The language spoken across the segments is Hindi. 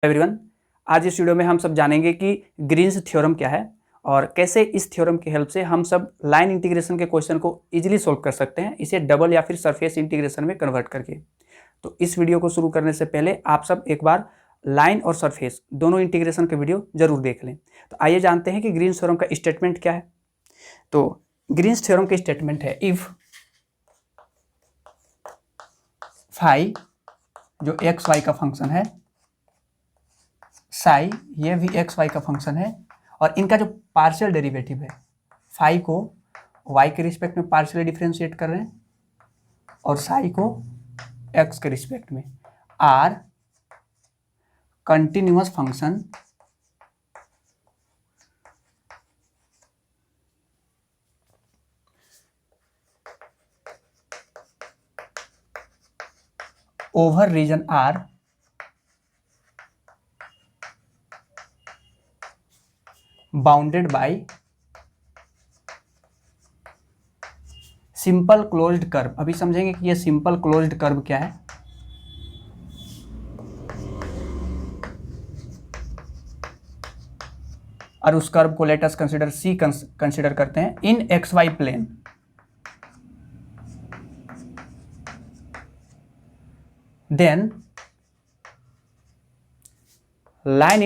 एवरीवन, आज इस वीडियो में हम सब जानेंगे कि ग्रीन्स थ्योरम क्या है और कैसे इस थ्योरम की हेल्प से हम सब लाइन इंटीग्रेशन के क्वेश्चन को इजीली सॉल्व कर सकते हैं, इसे डबल या फिर सरफेस इंटीग्रेशन में कन्वर्ट करके। तो इस वीडियो को शुरू करने से पहले आप सब एक बार लाइन और सरफेस दोनों इंटीग्रेशन के वीडियो जरूर देख लें। तो आइए जानते हैं कि ग्रीन्स थ्योरम का स्टेटमेंट क्या है। तो ग्रीन्स थ्योरम का स्टेटमेंट है, इफ फाई जो एक्स वाई का फंक्शन है, साई ये भी एक्स वाई का फंक्शन है, और इनका जो पार्शियल डेरिवेटिव है, फाई को वाई के रिस्पेक्ट में पार्शियली डिफरेंशिएट कर रहे हैं और साई को एक्स के रिस्पेक्ट में, R continuous function over region R bounded by simple closed curve. अभी समझेंगे कि ये सिंपल क्लोज्ड कर्व क्या है। और उस कर्व को let us consider C consider करते हैं in X Y plane. Then line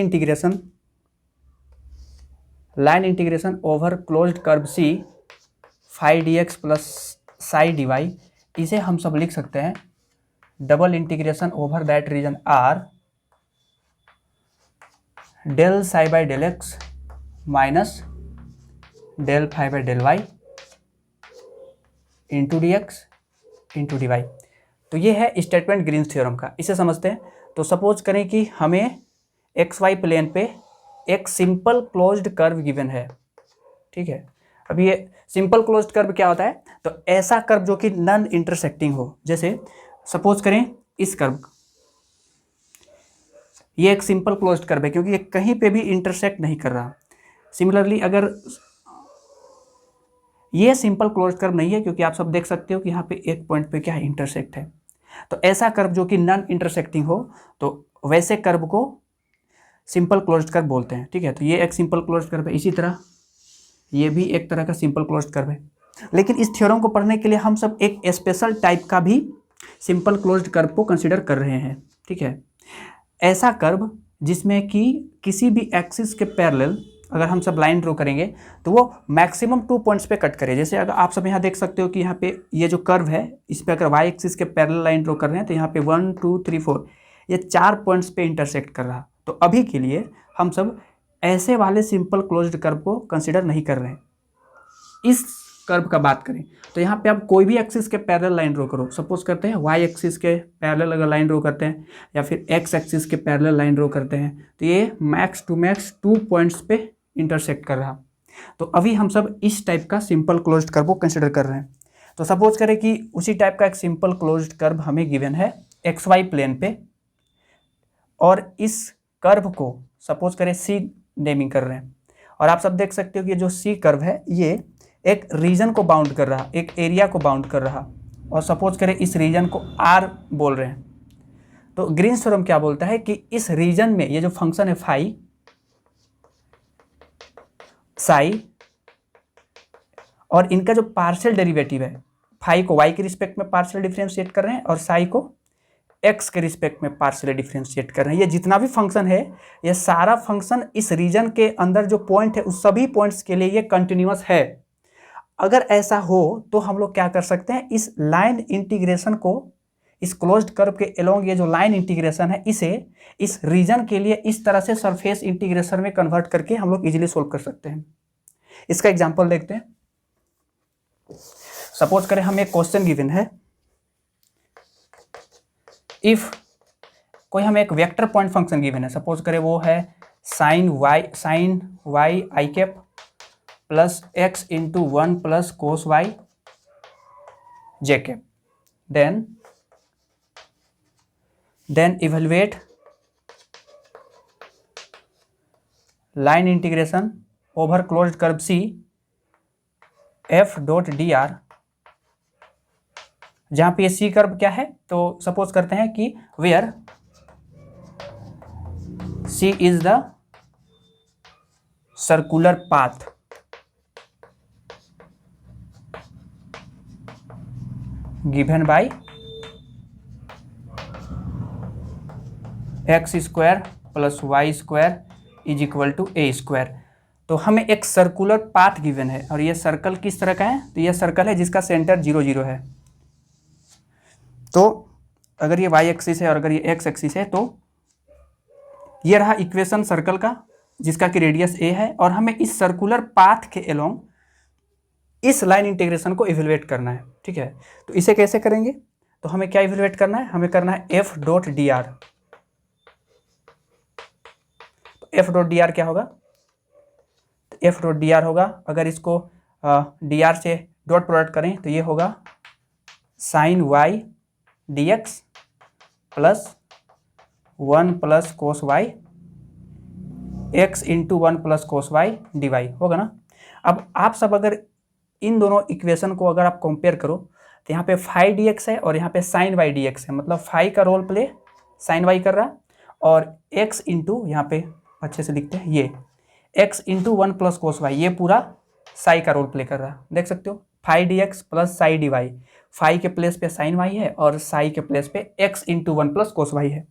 integration over closed curve C phi D x plus psi D Y, इसे हम सब लिख सकते हैं double integration over that region R del psi by del x minus del phi by del Y into D x into D Y. तो ये है स्टेटमेंट ग्रीन्स थ्योरम का, इसे समझते हैं। तो सपोज करें कि हमें एक्स वाई प्लेन पे एक सिंपल क्लोज्ड कर्व गिवन है, ठीक है। अब ये सिंपल क्लोज्ड कर्व क्या होता है? तो ऐसा कर्व जो कि नॉन इंटरसेक्टिंग हो। जैसे सपोज करें इस कर्व, ये एक सिंपल क्लोज्ड कर्व है क्योंकि ये कहीं पे भी इंटरसेक्ट नहीं कर रहा। सिमिलरली अगर ये सिंपल क्लोज्ड कर्व नहीं है क्योंकि आप सब देख सकते हो कि यहाँ पे एक पॉइंट पे क्या है, इंटरसेक्ट है। तो ऐसा कर्व जो कि नॉन इंटरसेक्टिंग हो, तो वैसे कर्व को सिंपल क्लोज्ड कर्व बोलते हैं, ठीक है। तो ये एक सिंपल क्लोज्ड कर्व है। इसी तरह ये भी एक तरह का सिंपल क्लोज्ड कर्व है। लेकिन इस थ्योरम को पढ़ने के लिए हम सब एक स्पेशल टाइप का भी सिंपल क्लोज्ड कर्व को कंसीडर कर रहे हैं, ठीक है। ऐसा कर्व जिसमें कि किसी भी एक्सिस के पैरेलल अगर हम सब लाइन ड्रॉ करेंगे तो वो मैक्सिमम 2 पॉइंट्स पे कट करे। जैसे अगर आप सब यहाँ देख सकते हो कि यहाँ पे ये जो कर्व है, इस पे अगर वाई एक्सिस के पैरेलल लाइन ड्रॉ कर रहे हैं तो यहाँ पे 1 2 3 4 ये 4 पॉइंट्स पे इंटरसेक्ट कर रहा। तो अभी के लिए हम सब ऐसे वाले सिंपल क्लोज्ड कर्व को कंसिडर नहीं कर रहे हैं। इस कर्व का बात करें तो यहाँ पे आप कोई भी एक्सिस के पैरेलल लाइन ड्रॉ करो। सपोज करते हैं वाई एक्सिस के पैरेलल अगर लाइन ड्रॉ करते हैं या फिर एक्स एक्सिस के पैरेलल लाइन ड्रॉ करते हैं तो ये मैक्स टू मैक्स 2 पॉइंट्स पे इंटरसेक्ट कर रहा। तो अभी हम सब इस टाइप का सिंपल क्लोज्ड कर्व को कंसिडर कर रहे हैं। तो सपोज करें कि उसी टाइप का एक सिंपल क्लोज्ड कर्व हमें गिवन है एक्स वाई प्लेन पे, और इस कर्व को सपोज करें सी नेमिंग कर रहे हैं। और आप सब देख सकते हो कि जो सी कर्व है ये एक रीजन को बाउंड कर रहा, एक एरिया को बाउंड कर रहा, और सपोज करें इस रीजन को आर बोल रहे हैं। तो ग्रीन्स थ्योरम क्या बोलता है कि इस रीजन में ये जो फंक्शन है फाई साई और इनका जो पार्शियल डेरिवेटिव है, फाई को वाई के रिस्पेक्ट में पार्शियल डिफरेंशिएट कर रहे हैं और साई को एक्स के रिस्पेक्ट में पार्शियली डिफरेंशिएट कर रहे हैं। ये जितना भी फंक्शन है, ये सारा फंक्शन इस रीजन के अंदर जो पॉइंट है उस सभी पॉइंट्स के लिए ये कंटिन्यूअस है। अगर ऐसा हो तो हम लोग क्या कर सकते हैं, इस लाइन इंटीग्रेशन को इस क्लोज्ड कर्व के अलोंग ये जो लाइन इंटीग्रेशन है इसे इस रीजन के लिए इस तरह से सरफेस इंटीग्रेशन में कन्वर्ट करके हम लोग इजीली सोल्व कर सकते हैं। इसका एग्जांपल देखते हैं। सपोज करें हमें क्वेश्चन गिवन है, इफ कोई हमें एक वेक्टर पॉइंट फंक्शन गिवन है, सपोज करें वो है sine Y I cap plus X into 1 plus cos Y J cap. Then evaluate line integration over closed curve C F dot D R, जहां पे ये सी कर्व क्या है, तो सपोज करते हैं कि where C is the circular path given by x square plus y square is equal to a square. तो हमें एक सर्कुलर पाथ गिवन है और ये सर्कल किस तरह का है, तो ये सर्कल है जिसका सेंटर 0 0 है। तो अगर ये वाई एक्सिस है और अगर ये एक्स एक्सिस है, तो ये रहा इक्वेशन सर्कल का जिसका कि रेडियस ए है, और हमें इस सर्कुलर पाथ के अलोंग इस लाइन इंटीग्रेशन को इवेलुएट करना है। ठीक है, तो इसे कैसे करेंगे, तो हमें क्या इवेलुएट करना है, हमें करना है एफ डॉट डी आर। तो एफ डॉट डी आर क्या होगा, तो एफ डॉट डी आर होगा, अगर इसको डी आर से डॉट प्रोडक्ट करें तो ये होगा sine Y D x plus 1 plus cos y x into 1 plus cos Y D Y होगा ना। अब आप सब अगर इन दोनों इक्वेशन को अगर आप कंपेयर करो तो यहाँ पे फाई डी एक्स है और यहाँ पे साइन वाई डी एक्स है, मतलब फाई का रोल प्ले साइन वाई कर रहा है, और एक्स इंटू यहाँ पे अच्छे से लिखते हैं ये x into 1 plus cos y, ये पूरा साई का रोल प्ले कर रहा है। देख सकते हो phi D x plus psi D y, phi के प्लेस पे साइन वाई है और साई के प्लेस पे x into 1 plus cos y है।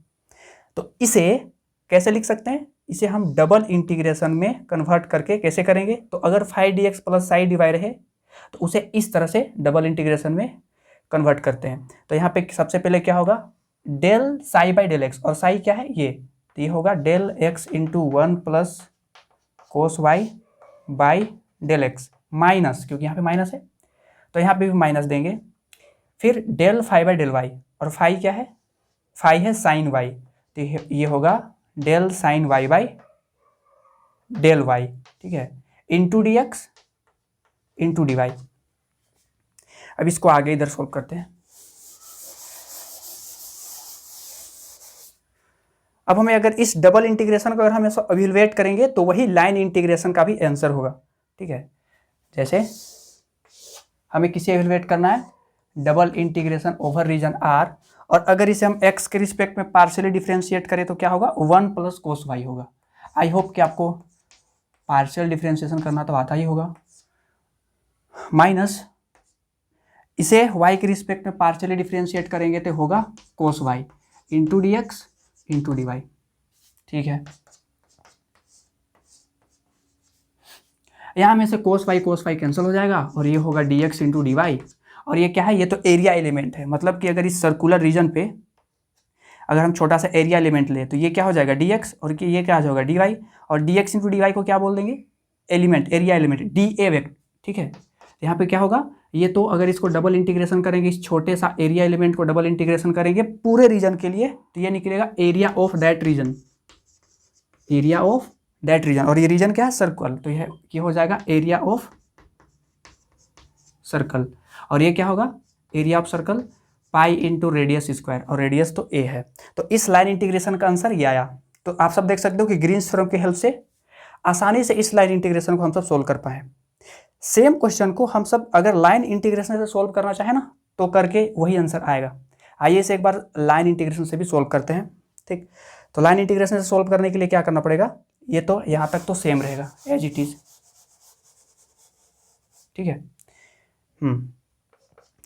तो इसे कैसे लिख सकते हैं, इसे हम डबल इंटीग्रेशन में कन्वर्ट करके कैसे करेंगे, तो अगर phi D x plus psi D y रहे तो उसे इस तरह से डबल इंटीग्रेशन में कन्वर्ट करते हैं। तो यहाँ पे सबसे पहले क्या होगा, del psi by del x, और साई क्या है ये, तो ये होगा del x into 1 plus cos y by del x minus, क्योंकि यहाँ पे माइनस है तो यहाँ पे भी माइनस देंगे, फिर del phi by del y, और फाई क्या है, फाई है साइन वाई, तो ये होगा del sine y by del y. ठीक है, into D x into D y. अब इसको आगे इधर सोल्व करते हैं। अब हमें अगर इस डबल इंटीग्रेशन को अगर हम इवेलुएट करेंगे तो वही लाइन इंटीग्रेशन का भी आंसर होगा। ठीक है, जैसे हमें किसे इवेलुएट करना है, double integration over region R, और अगर इसे हम x के रिस्पेक्ट में पार्शियली डिफ्रेंशिएट करें तो क्या होगा, 1 प्लस कोस वाई होगा। आई होप कि आपको पार्शियल डिफ्रेंशिएशन करना तो आता ही होगा। माइनस इसे y के रिस्पेक्ट में पार्शियली डिफ्रेंशिएट करेंगे तो होगा cos Y into D x into D Y. ठीक है, यहाँ में से कोस वाई कैंसिल हो जाएगा और ये होगा d x into D y, और ये क्या है, ये तो एरिया एलिमेंट है, मतलब कि अगर इस सर्कुलर रीजन पे अगर हम छोटा सा एरिया एलिमेंट ले तो ये क्या हो जाएगा डी एक्स, और ये क्या हो जाएगा डी वाई, और D x into D y को क्या बोल देंगे, element, area element d A vector. ठीक है, यहाँ पे क्या होगा, ये तो अगर इसको डबल इंटीग्रेशन करेंगे, इस छोटे सा एरिया एलिमेंट को डबल इंटीग्रेशन करेंगे पूरे रीजन के लिए, तो ये निकलेगा area of that region, area of that region, और ये रीजन क्या है, सर्कल, तो ये हो जाएगा एरिया ऑफ सर्कल, और ये क्या होगा, area of circle pi into radius square, और रेडियस तो ए है। तो इस लाइन इंटीग्रेशन का आंसर ये आया। तो आप सब देख सकते हो कि ग्रीन्स थ्योरम की हेल्प से आसानी से इस लाइन इंटीग्रेशन को हम सब सोल्व कर पाए। सेम क्वेश्चन को हम सब अगर लाइन इंटीग्रेशन से सोल्व करना चाहे ना तो करके वही आंसर आएगा। आइए इसे एक बार लाइन इंटीग्रेशन से भी सोल्व करते हैं। ठीक, तो लाइन इंटीग्रेशन से सोल्व करने के लिए क्या करना पड़ेगा, ये तो यहाँ तक तो सेम रहेगा एज इट इज। ठीक है,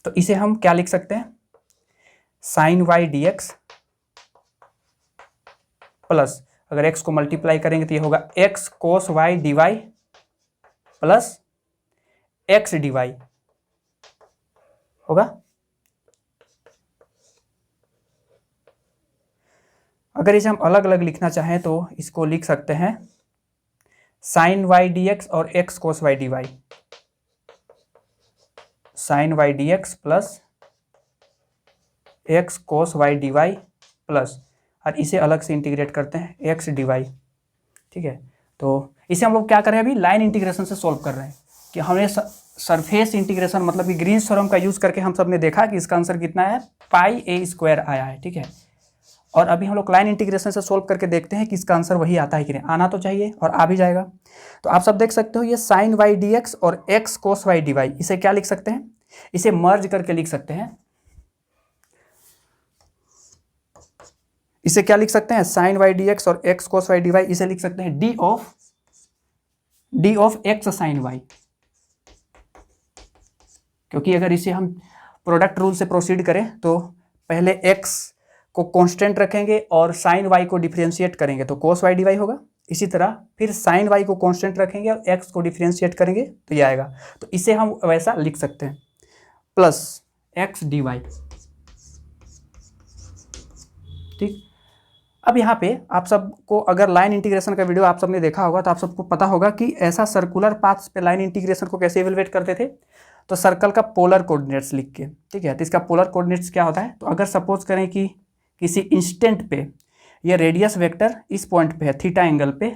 तो इसे हम क्या लिख सकते हैं, sine Y D x plus, अगर एक्स को मल्टीप्लाई करेंगे तो ये होगा X cos Y D Y plus x D Y होगा। अगर इसे हम अलग अलग लिखना चाहें तो इसको लिख सकते हैं साइन वाई डी एक्स और x cos Y D Y, sine Y D x plus X cos Y D Y plus, और इसे अलग से इंटीग्रेट करते हैं एक्स डी वाई। ठीक है, तो इसे हम लोग क्या कर रहे हैं, अभी लाइन इंटीग्रेशन से सोल्व कर रहे हैं कि हमने सरफेस इंटीग्रेशन मतलब कि ग्रीन्स थ्योरम का यूज़ करके हम सब ने देखा कि इसका आंसर कितना है, पाई ए स्क्वायर आया है। ठीक है, और अभी हम लोग लाइन इंटीग्रेशन से सोल्व करके देखते हैं कि इसका आंसर वही आता है कि नहीं। आना तो चाहिए और आ भी जाएगा। तो आप सब देख सकते हो ये साइन वाई डी एक्स और x cos Y D Y, इसे क्या लिख सकते हैं, इसे मर्ज करके लिख सकते हैं। इसे क्या लिख सकते हैं, साइन वाई डी एक्स और x cos Y D Y, इसे लिख सकते हैं d of x sine y. क्योंकि अगर इसे हम प्रोडक्ट रूल से प्रोसीड करें तो पहले x को कांस्टेंट रखेंगे और साइन y को डिफरेंशिएट करेंगे तो cos y dy होगा। इसी तरह फिर साइन y को कांस्टेंट रखेंगे और x को डिफरेंशिएट करेंगे तो ये आएगा। तो इसे हम वैसा लिख सकते हैं प्लस x dy। ठीक, अब यहाँ पे आप सबको अगर लाइन इंटीग्रेशन का वीडियो आप सबने देखा होगा तो आप सबको पता होगा कि ऐसा सर्कुलर पाथ्स पे लाइन इंटीग्रेशन को कैसे इवेलुएट करते थे। तो सर्कल का पोलर कोऑर्डिनेट्स लिख के, ठीक है। तो इसका पोलर कोऑर्डिनेट्स क्या होता है, तो अगर सपोज करें कि किसी इंस्टेंट पे ये रेडियस वेक्टर इस पॉइंट पे है थीटा एंगल पे,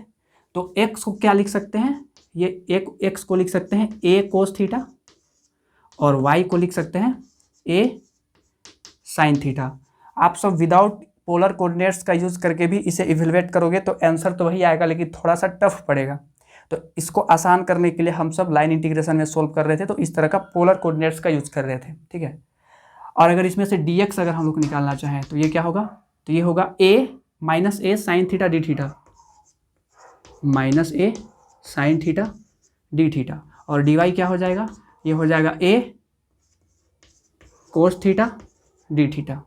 तो एक्स को क्या लिख सकते हैं, ये एक एक्स को लिख सकते हैं ए कोस थीटा और वाई को लिख सकते हैं ए साइन थीटा। आप सब विदाउट पोलर कोऑर्डिनेट्स का यूज करके भी इसे इवेलुएट करोगे तो आंसर तो वही आएगा, लेकिन थोड़ा सा टफ पड़ेगा। तो इसको आसान करने के लिए हम सब लाइन इंटीग्रेशन में सोल्व कर रहे थे, तो इस तरह का पोलर कोऑर्डिनेट्स का यूज कर रहे थे, ठीक है। और अगर इसमें से dx अगर हम लोग निकालना चाहें तो ये क्या होगा, तो ये होगा a minus A sine theta D theta, minus A sine theta D theta, और dy क्या हो जाएगा, ये हो जाएगा a cos theta D theta,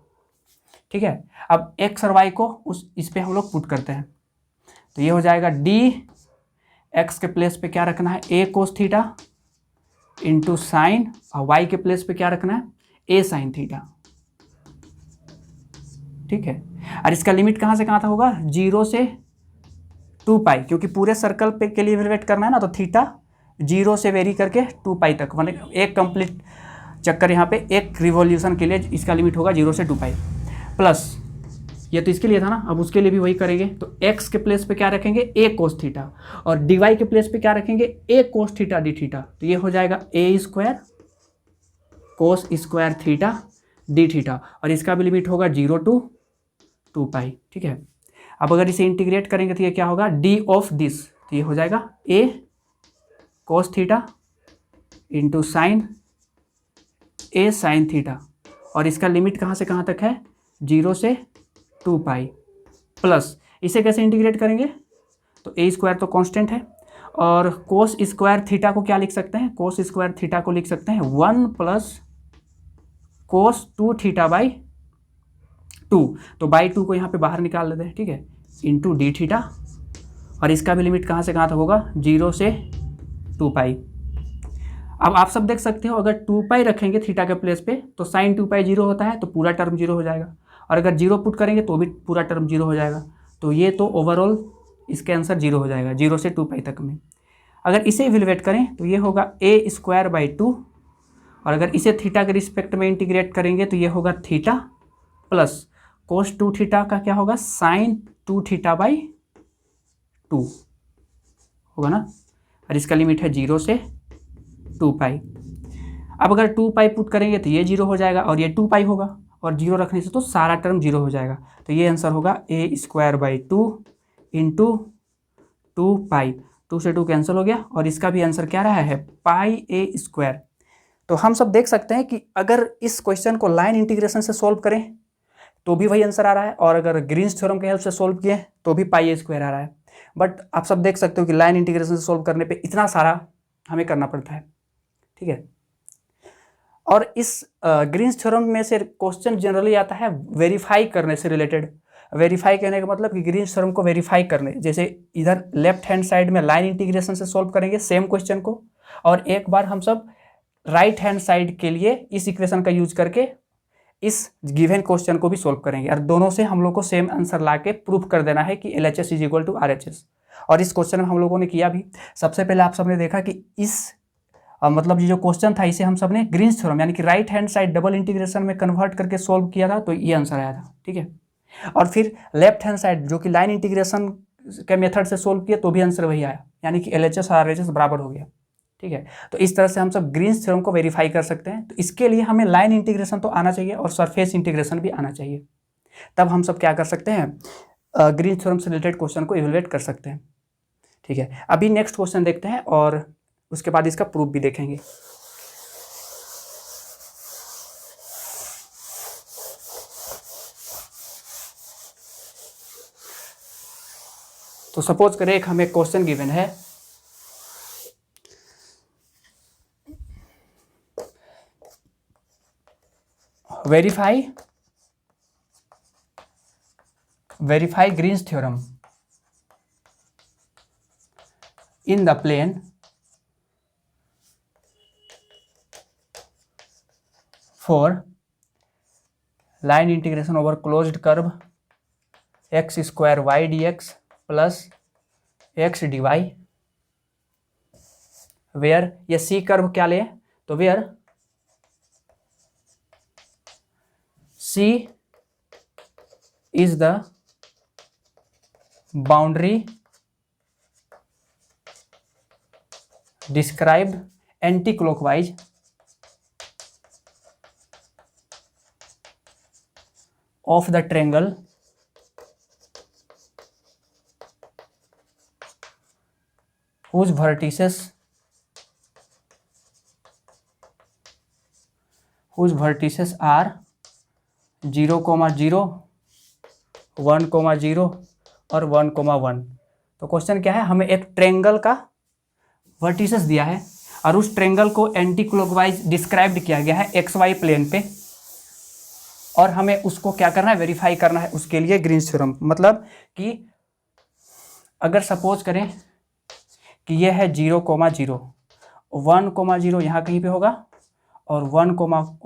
ठीक है। अब x और y को इस पे हम लोग पुट करते हैं तो ये हो जाएगा d x के प्लेस पे क्या रखना है a cos theta into sine, और y के प्लेस पे क्या रखना है a साइन थीटा, ठीक है। और इसका लिमिट कहाँ से कहाँ तक होगा, 0 से 2 पाई, क्योंकि पूरे सर्कल पे के लिए इवेलुएट करना है ना, तो थीटा 0 से वेरी करके 2 पाई तक, मतलब एक कंप्लीट चक्कर यहाँ पे एक रिवॉल्यूशन के लिए इसका लिमिट होगा 0 से 2 पाई। प्लस ये तो इसके लिए था ना, अब उसके लिए भी वही करेंगे, तो x के प्लेस पे क्या रखेंगे a कोस थीटा, और dy के प्लेस पे क्या रखेंगे a cos theta D theta, तो ये हो जाएगा a square cos square theta D theta, और इसका भी लिमिट होगा 0 to 2 पाई, ठीक है। अब अगर इसे इंटीग्रेट करेंगे तो ये क्या होगा d ऑफ दिस, तो ये हो जाएगा a cos theta into sine a sign theta, और इसका लिमिट कहाँ से कहाँ तक है 0 से 2 पाई। प्लस इसे कैसे इंटीग्रेट करेंगे, तो a स्क्वायर तो कांस्टेंट है, और कोस स्क्वायर थीटा को क्या लिख सकते हैं, कोस स्क्वायर थीटा को लिख सकते हैं 1 प्लस कोस 2 थीटा बाई 2, तो बाई 2 को यहाँ पे बाहर निकाल लेते हैं, ठीक है, इंटू डी थीटा, और इसका भी लिमिट कहाँ से कहाँ तक होगा 0 से 2 पाई। अब आप सब देख सकते हो अगर 2 पाई रखेंगे थीटा के प्लेस पे तो साइन 2 पाई 0 होता है, तो पूरा टर्म 0 हो जाएगा, और अगर 0 पुट करेंगे तो भी पूरा टर्म 0 हो जाएगा, तो ये तो ओवरऑल इसके आंसर 0 हो जाएगा 0 से 2 पाई तक में। अगर इसे इवेलुएट करें तो ये होगा a स्क्वायर बाई 2, और अगर इसे थीटा के रिस्पेक्ट में इंटीग्रेट करेंगे तो ये होगा थीटा प्लस कोस 2 थीटा का क्या होगा साइन 2 थीटा बाई 2 होगा ना, और इसका लिमिट है 0 से 2 पाई। अब अगर 2 पाई पुट करेंगे तो ये 0 हो जाएगा और ये 2 पाई होगा, और 0 रखने से तो सारा टर्म 0 हो जाएगा, तो ये आंसर होगा a स्क्वायर बाई 2 इंटू 2 पाई, 2 से 2 कैंसिल हो गया, और इसका भी आंसर क्या रहा है पाई a स्क्वायर। तो हम सब देख सकते हैं कि अगर इस क्वेश्चन को लाइन इंटीग्रेशन से सोल्व करें तो भी वही आंसर आ रहा है, और अगर ग्रीन्स थ्योरम के हेल्प से सोल्व किए तो भी पाई a स्क्वायर आ रहा है। बट आप सब देख सकते हो कि लाइन इंटीग्रेशन से सोल्व करने पे इतना सारा हमें करना पड़ता है, ठीक है। और इस ग्रीन्स थ्योरम में से क्वेश्चन जनरली आता है वेरीफाई करने से रिलेटेड। वेरीफाई कहने का मतलब कि ग्रीन्स थ्योरम को वेरीफाई करने, जैसे इधर लेफ्ट हैंड साइड में लाइन इंटीग्रेशन से सोल्व करेंगे सेम क्वेश्चन को, और एक बार हम सब राइट हैंड साइड के लिए इस इक्वेशन का यूज करके इस गिवन क्वेश्चन को भी सोल्व करेंगे, और दोनों से हम लोग को सेम आंसर ला के प्रूफ कर देना है कि LHS is equal to RHS। और इस क्वेश्चन में हम लोगों ने किया भी, सबसे पहले आप सबने देखा कि इस मतलब ये जो क्वेश्चन था इसे हम सब ने ग्रीन्स थ्योरम यानी कि right hand side double integration में कन्वर्ट करके सोल्व किया था, तो ये आंसर आया था, ठीक है। और फिर लेफ्ट हैंड साइड जो कि लाइन इंटीग्रेशन के मेथड से सोल्व किया तो भी आंसर वही आया, यानी कि LHS और RHS बराबर हो गया, ठीक है। तो इस तरह से हम सब ग्रीन्स थ्योरम को वेरीफाई कर सकते हैं। तो इसके लिए हमें लाइन इंटीग्रेशन तो आना चाहिए और सरफेस इंटीग्रेशन भी आना चाहिए, तब हम सब क्या कर सकते हैं ग्रीन्स थ्योरम से रिलेटेड क्वेश्चन को इवेलुएट कर सकते हैं, ठीक है। अभी नेक्स्ट क्वेश्चन देखते हैं और उसके बाद इसका प्रूफ भी देखेंगे। तो सपोज करें एक हमें क्वेश्चन गिवन है, verify Green's theorem in the plane for line integration over closed curve x square y D x plus x D y, where ये सी कर्व क्या ले, तो where C is the boundary described anti clockwise of the triangle whose vertices are 0, 0, 1, 0 और 1, 1। तो क्वेश्चन क्या है, हमें एक ट्रायंगल का वर्टिसेस दिया है और उस ट्रायंगल को एंटी क्लॉकवाइज डिस्क्राइब्ड किया गया है एक्स वाई प्लेन पे, और हमें उसको क्या करना है, वेरीफाई करना है। उसके लिए ग्रीन्स थ्योरम, मतलब कि अगर सपोज करें कि ये है 0, 0, 1, 0 यहाँ कहीं पे होगा और 1,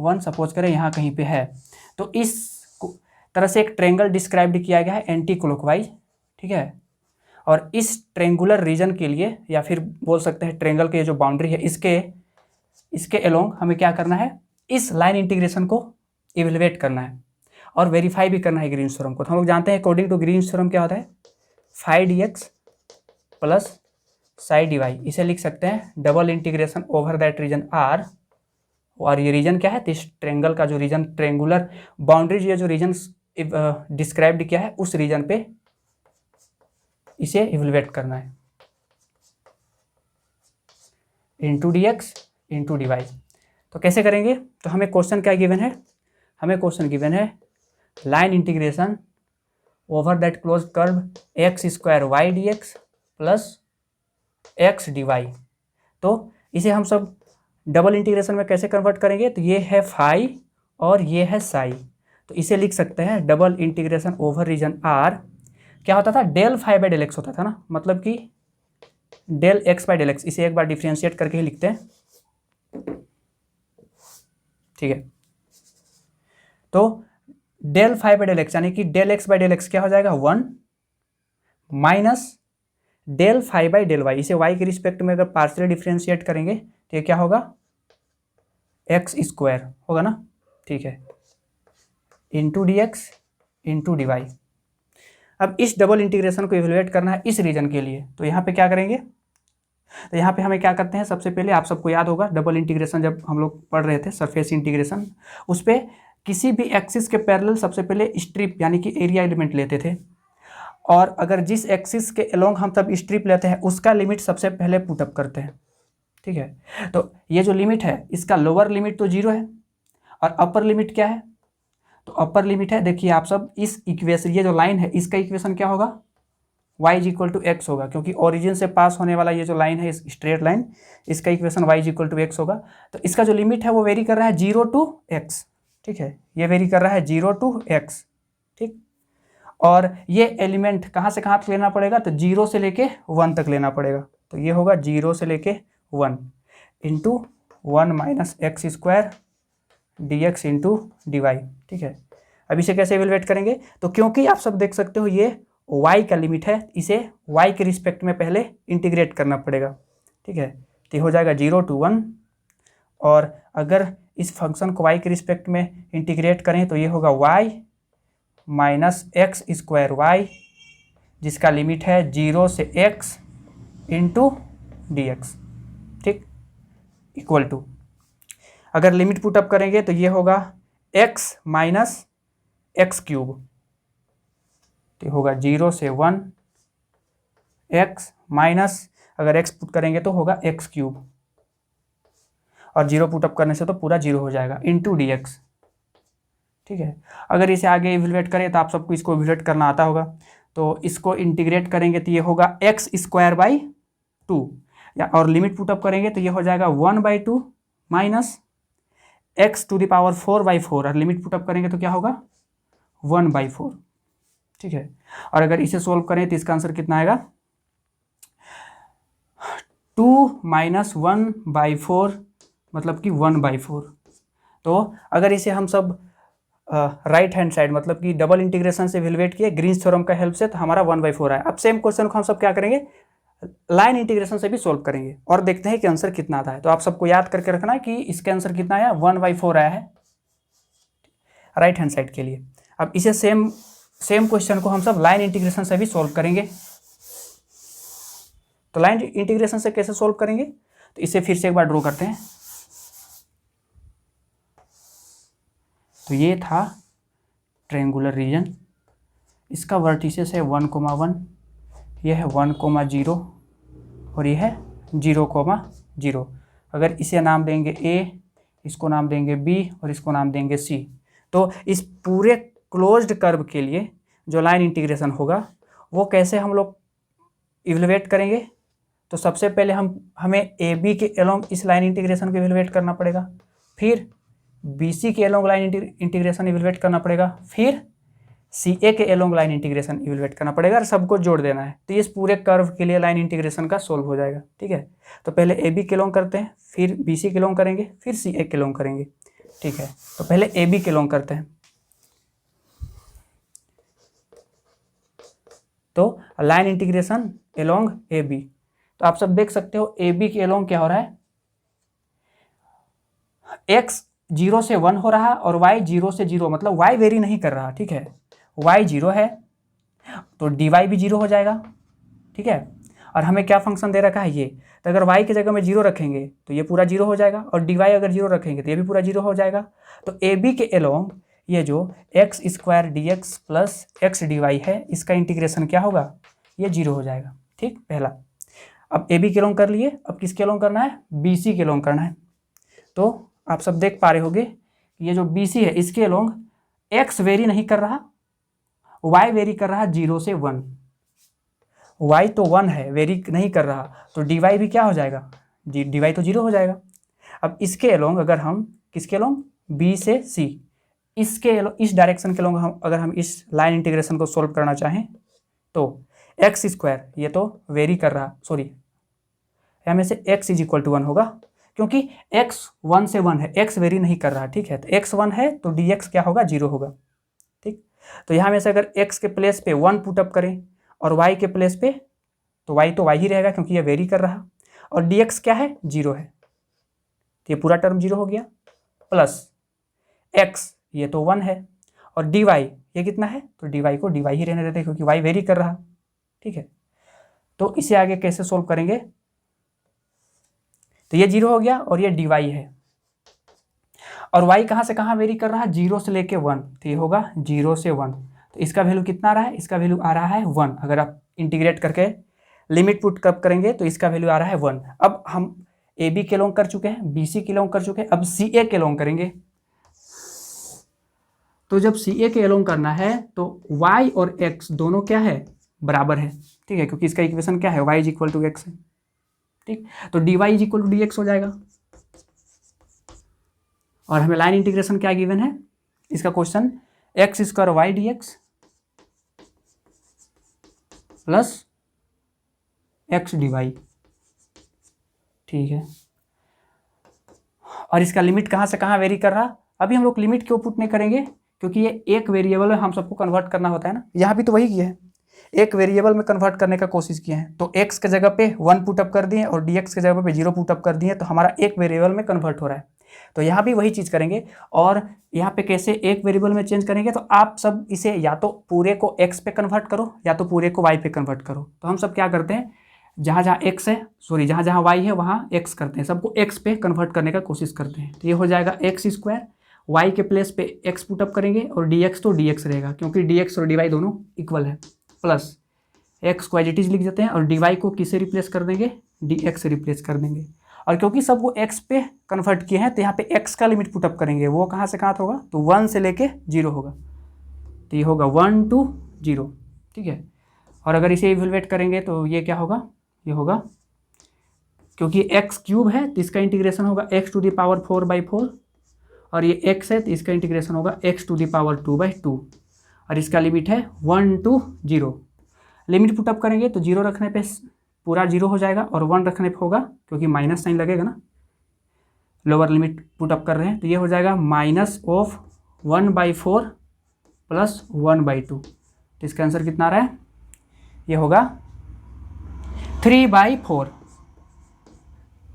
1 सपोज करें यहाँ कहीं पे है, तो इस तरह से एक ट्रायंगल डिस्क्राइब्ड किया गया है एंटी क्लॉकवाइज, ठीक है। और इस ट्रायंगुलर रीजन के लिए, या फिर बोल सकते हैं ट्रायंगल के जो बाउंड्री है इसके अलोंग हमें क्या करना है, इस लाइन इंटीग्रेशन को इवेलुएट करना है और वेरीफाई भी करना है ग्रीन्स थ्योरम को। तो हम लोग जानते हैं अकॉर्डिंग टू ग्रीन्स थ्योरम क्या होता है, phi D x plus psi D Y, इसे लिख सकते हैं double integration over that region R, और ये रीजन क्या है, इस ट्रायंगल का जो रीजन ट्रायंगुलर बाउंड्री जो रीजन डिस्क्राइब्ड किया है उस रीजन पे इसे इवेलुएट करना है, into D x into D Y. तो कैसे करेंगे, तो हमें क्वेश्चन क्या गिवन है, हमें क्वेश्चन गिवन है line integration over that close curve x square y D x plus x D Y. तो इसे हम सब डबल इंटीग्रेशन में कैसे कन्वर्ट करेंगे, तो ये है फाई और ये है साई, तो इसे लिख सकते हैं double integration over region R, क्या होता था, del phi by del x होता था ना, मतलब कि del x by del x, इसे एक बार डिफ्रेंशिएट करके ही लिखते हैं, ठीक है। तो del phi by del x यानी कि del x by del x क्या हो जाएगा 1 minus del phi by del y, इसे वाई के रिस्पेक्ट में अगर पार्शियल डिफ्रेंशिएट करेंगे तो ये क्या होगा, एक्स स्क्वायर होगा ना, ठीक है, into D x into D y. अब इस डबल इंटीग्रेशन को इवेलुएट करना है इस रीजन के लिए, तो यहाँ पे क्या करेंगे, तो यहाँ पे हमें क्या करते हैं, सबसे पहले आप सबको याद होगा डबल इंटीग्रेशन जब हम लोग पढ़ रहे थे सरफेस इंटीग्रेशन, उस पर किसी भी एक्सिस के पैरेलल सबसे पहले स्ट्रिप यानी कि एरिया एलिमेंट लेते थे, और अगर जिस एक्सिस के अलोंग हम सब स्ट्रिप लेते हैं उसका लिमिट सबसे पहले पुटअप करते हैं, ठीक है। तो ये जो लिमिट है इसका लोअर लिमिट तो 0 है और अपर लिमिट क्या है, तो अपर लिमिट है, देखिए आप सब इस इक्वेशन, ये जो लाइन है इसका इक्वेशन क्या होगा, y इक्वल टू एक्स होगा, क्योंकि ओरिजिन से पास होने वाला ये जो लाइन है स्ट्रेट लाइन, इसका equation y equal to x होगा। तो इसका जो लिमिट है वो वेरी कर रहा है 0 to x, ठीक है, ये वेरी कर रहा है 0 to x, ठीक। और ये एलिमेंट कहाँ से कहाँ तक लेना पड़ेगा, तो 0 से लेके 1 तक लेना पड़ेगा, तो ये होगा 0 से लेके 1 into 1 minus x square d x into D Y, ठीक है। अब इसे कैसे इवेलुएट करेंगे, तो क्योंकि आप सब देख सकते हो ये y का लिमिट है, इसे y के रिस्पेक्ट में पहले इंटीग्रेट करना पड़ेगा, ठीक है। तो ये हो जाएगा 0 to 1, और अगर इस फंक्शन को y के रिस्पेक्ट में इंटीग्रेट करें तो ये होगा y minus x square y, जिसका लिमिट है 0 से x इंटू डी एक्स, ठीक, इक्वल टू, अगर लिमिट पुटअप करेंगे तो ये होगा x माइनस एक्स क्यूब, तो होगा 0 से 1 x माइनस, अगर x पुट करेंगे तो होगा एक्स क्यूब, और 0 पुटअप करने से तो पूरा 0 हो जाएगा, इंटू डी एक्स, ठीक है। अगर इसे आगे इवेलुएट करें तो आप सबको इसको इवेलुएट करना आता होगा, तो इसको इंटीग्रेट करेंगे तो ये होगा एक्स स्क्वायर बाई 2, या और लिमिट पुटअप करेंगे तो ये हो जाएगा 1/2 minus x to the power 4/4, और लिमिट पुटअप करेंगे तो क्या होगा 1/4। ठीक है, और अगर इसे सोल्व करें तो इसका आंसर कितना आएगा 2 माइनस 1/4 मतलब कि 1/4। तो अगर इसे हम सब राइट हैंड साइड मतलब कि डबल इंटीग्रेशन से इवेलुएट किए ग्रीन्स थ्योरम का हेल्प से, तो हमारा 1/4 आया। अब सेम क्वेश्चन को हम सब क्या करेंगे, लाइन इंटीग्रेशन से भी सोल्व करेंगे और देखते हैं कि आंसर कितना आता है। तो आप सबको याद करके रखना है कि इसके आंसर कितना आया 1/4 आया है राइट हैंड साइड के लिए। अब इसे सेम क्वेश्चन को हम सब लाइन इंटीग्रेशन से भी सोल्व करेंगे। तो लाइन इंटीग्रेशन से कैसे सोल्व करेंगे, तो इसे फिर से एक बार ड्रॉ करते हैं। तो ये था ट्रायंगुलर रीजन, इसका वर्टिसेस है 1,1, यह है 1,0 और ये है 0,0। अगर इसे नाम देंगे A, इसको नाम देंगे B और इसको नाम देंगे C, तो इस पूरे क्लोज्ड कर्व के लिए जो लाइन इंटीग्रेशन होगा वो कैसे हम लोग इवेलुएट करेंगे। तो सबसे पहले हमें AB के अलोंग इस लाइन इंटीग्रेशन को इवेलुएट करना पड़ेगा, फिर BC के अलोंग लाइन इंटीग्रेशन इवेलुएट करना पड़ेगा, फिर CA के अलोंग लाइन इंटीग्रेशन इवेलुएट करना पड़ेगा और सबको जोड़ देना है। तो इस पूरे कर्व के लिए लाइन इंटीग्रेशन का सोल्व हो जाएगा। ठीक है, तो पहले AB के अलोंग करते हैं, फिर BC के अलोंग करेंगे, फिर CA के अलोंग करेंगे। ठीक है, तो पहले AB के अलोंग करते हैं। तो लाइन इंटीग्रेशन अलोंग AB, तो आप सब देख सकते हो AB के अलोंग क्या हो रहा है, x 0 से 1 हो रहा और y 0 से 0, मतलब y वेरी नहीं कर रहा। ठीक है, y 0 है तो dy भी 0 हो जाएगा। ठीक है, और हमें क्या फंक्शन दे रखा है ये, तो अगर y की जगह में 0 रखेंगे तो ये पूरा 0 हो जाएगा, और dy अगर 0 रखेंगे तो ये भी पूरा 0 हो जाएगा। तो AB के अलोंग ये जो x square dx plus x dy है, इसका इंटीग्रेशन क्या होगा, ये 0 हो जाएगा। ठीक, पहला। अब AB के अलोंग कर लिए, अब किसके अलोंग करना है, BC के अलोंग करना है। तो आप सब देख पा रहे होंगे ये जो BC है इसके अलोंग x वेरी नहीं कर रहा, y वेरी कर रहा 0 से 1, y तो 1 है वेरी नहीं कर रहा, तो dy भी क्या हो जाएगा, dy तो 0 हो जाएगा। अब इसके अलोंग अगर हम किसके अलोंग, B से C, इस डायरेक्शन के अलोंग अगर हम इस लाइन इंटीग्रेशन को सोल्व करना चाहें तो एक्स स्क्वायर, ये तो वेरी कर रहा, सॉरी यहाँ में से x इज इक्वल टू 1 होगा, क्योंकि x 1 से 1 है, x वेरी नहीं कर रहा। ठीक है, तो x 1 है तो dx क्या होगा, 0 होगा। ठीक, तो यहाँ में से अगर x के प्लेस पे 1 पुटअप करें और y के प्लेस पे, तो y ही रहेगा क्योंकि ये वेरी कर रहा, और dx क्या है, 0 है, तो ये पूरा टर्म 0 हो गया, प्लस x ये तो 1 है, और dy ये कितना है, तो dy को dy ही रहने देते क्योंकि y वेरी कर रहा। ठीक है, तो इसे आगे कैसे सोल्व करेंगे, तो ये 0 हो गया और ये dy है, और y कहाँ से कहाँ वेरी कर रहा है, 0 से लेके 1, तो ये होगा 0 से 1, तो इसका वैल्यू कितना आ रहा है, इसका वैल्यू आ रहा है 1। अगर आप इंटीग्रेट करके लिमिट पुट कब करेंगे तो इसका वैल्यू आ रहा है 1। अब हम AB के अलोंग कर चुके हैं, BC के अलोंग कर चुके हैं, अब CA के अलोंग करेंगे। तो जब CA के अलोंग करना है तो y और x दोनों क्या है, बराबर है। ठीक है, क्योंकि इसका इक्वेशन क्या है, y is equal to x है। ठीक, तो dy is equal to dx हो जाएगा, और हमें लाइन इंटीग्रेशन क्या गिवन है, इसका question x square y dx plus x dy। ठीक है, और इसका लिमिट कहाँ से कहाँ वेरी कर रहा, अभी हम लोग लिमिट क्यों पुट नहीं करेंगे, क्योंकि ये एक वेरिएबल में हम सबको कन्वर्ट करना होता है ना, यहाँ भी तो वही किया है, एक वेरिएबल में कन्वर्ट करने का कोशिश किए हैं। तो x के जगह पे 1 पुटअप कर दिए और dx के जगह पे 0 पुटअप कर दिए, तो हमारा एक वेरिएबल में कन्वर्ट हो रहा है। तो यहाँ भी वही चीज़ करेंगे, और यहाँ पे कैसे एक वेरिएबल में चेंज करेंगे, तो आप सब इसे या तो पूरे को x पे कन्वर्ट करो या तो पूरे को y पे कन्वर्ट करो। तो हम सब क्या करते हैं, जहाँ जहाँ x है, सॉरी जहाँ जहाँ y है वहाँ x करते हैं, सबको x पे कन्वर्ट करने का कोशिश करते हैं। तो ये हो जाएगा एक्स स्क्वायर, y के प्लेस पे x पुटअप करेंगे और dx तो dx रहेगा क्योंकि dx और dy दोनों इक्वल है, प्लस x को एज इट इज लिख देते हैं और dy को किससे रिप्लेस कर देंगे, dx से रिप्लेस कर देंगे। और क्योंकि सबको x पे कन्वर्ट किए हैं तो यहाँ पे x का लिमिट पुटअप करेंगे, वो कहाँ से कहाँ होगा, तो 1 से लेके 0 होगा, तो ये होगा 1 to 0। ठीक है, और अगर इसे इवेलुएट करेंगे तो ये क्या होगा, ये होगा, क्योंकि एक्स क्यूब है तो इसका इंटीग्रेशन होगा एक्स टू द पावर 4/4, और ये एक्स है तो इसका इंटीग्रेशन होगा एक्स टू द पावर 2/2, और इसका लिमिट है 1 to 0। लिमिट पुटअप करेंगे तो 0 रखने पे पूरा 0 हो जाएगा, और 1 रखने पे होगा, क्योंकि माइनस साइन लगेगा ना, लोअर लिमिट पुटअप कर रहे हैं, तो ये हो जाएगा -1/4 + 1/2। तो इसका आंसर कितना आ रहा है, ये होगा 3/4,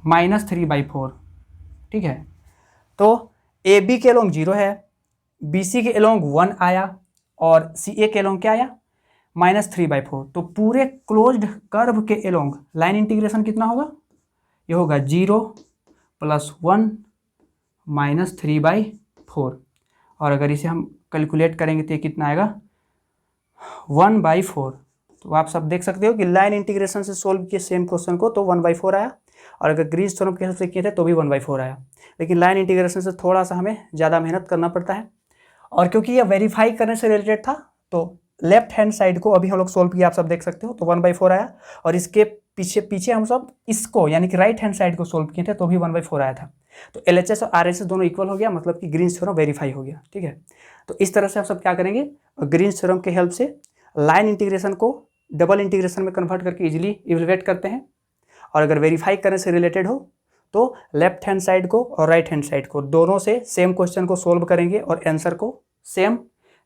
-3/4। ठीक है, तो ए बी के एलोंग 0 है, बी सी के एलोंग 1 आया, और सी ए के एलोंग क्या आया, -3/4। तो पूरे क्लोज्ड कर्व के एलोंग लाइन इंटीग्रेशन कितना होगा, ये होगा 0 + 1 -3/4। और अगर इसे हम कैलकुलेट करेंगे तो ये कितना आएगा, 1/4। तो आप सब देख सकते हो कि लाइन इंटीग्रेशन से सोल्व किए सेम क्वेश्चन को तो 1/4 आया, और अगर ग्रीन्स थ्योरम के हिसाब से किए थे तो भी 1/4 आया। लेकिन लाइन इंटीग्रेशन से थोड़ा सा हमें ज़्यादा मेहनत करना पड़ता है, और क्योंकि ये वेरीफाई करने से रिलेटेड था तो लेफ्ट हैंड साइड को अभी हम लोग सोल्व किया, आप सब देख सकते हो, तो 1/4 आया, और इसके पीछे हम सब इसको यानी कि राइट हैंड साइड को सोल्व किए थे तो भी 1/4 आया था। तो LHS और RHS दोनों इक्वल हो गया, मतलब कि ग्रीन्स थ्योरम वेरीफाई हो गया। ठीक है, तो इस तरह से आप सब क्या करेंगे, ग्रीन्स थ्योरम के हेल्प से लाइन इंटीग्रेशन को डबल इंटीग्रेशन में कन्वर्ट करके इजीली इवेलुएट करते हैं, और अगर वेरीफाई करने से रिलेटेड हो तो लेफ्ट हैंड साइड को और राइट हैंड साइड को दोनों से सेम क्वेश्चन को सोल्व करेंगे और आंसर को सेम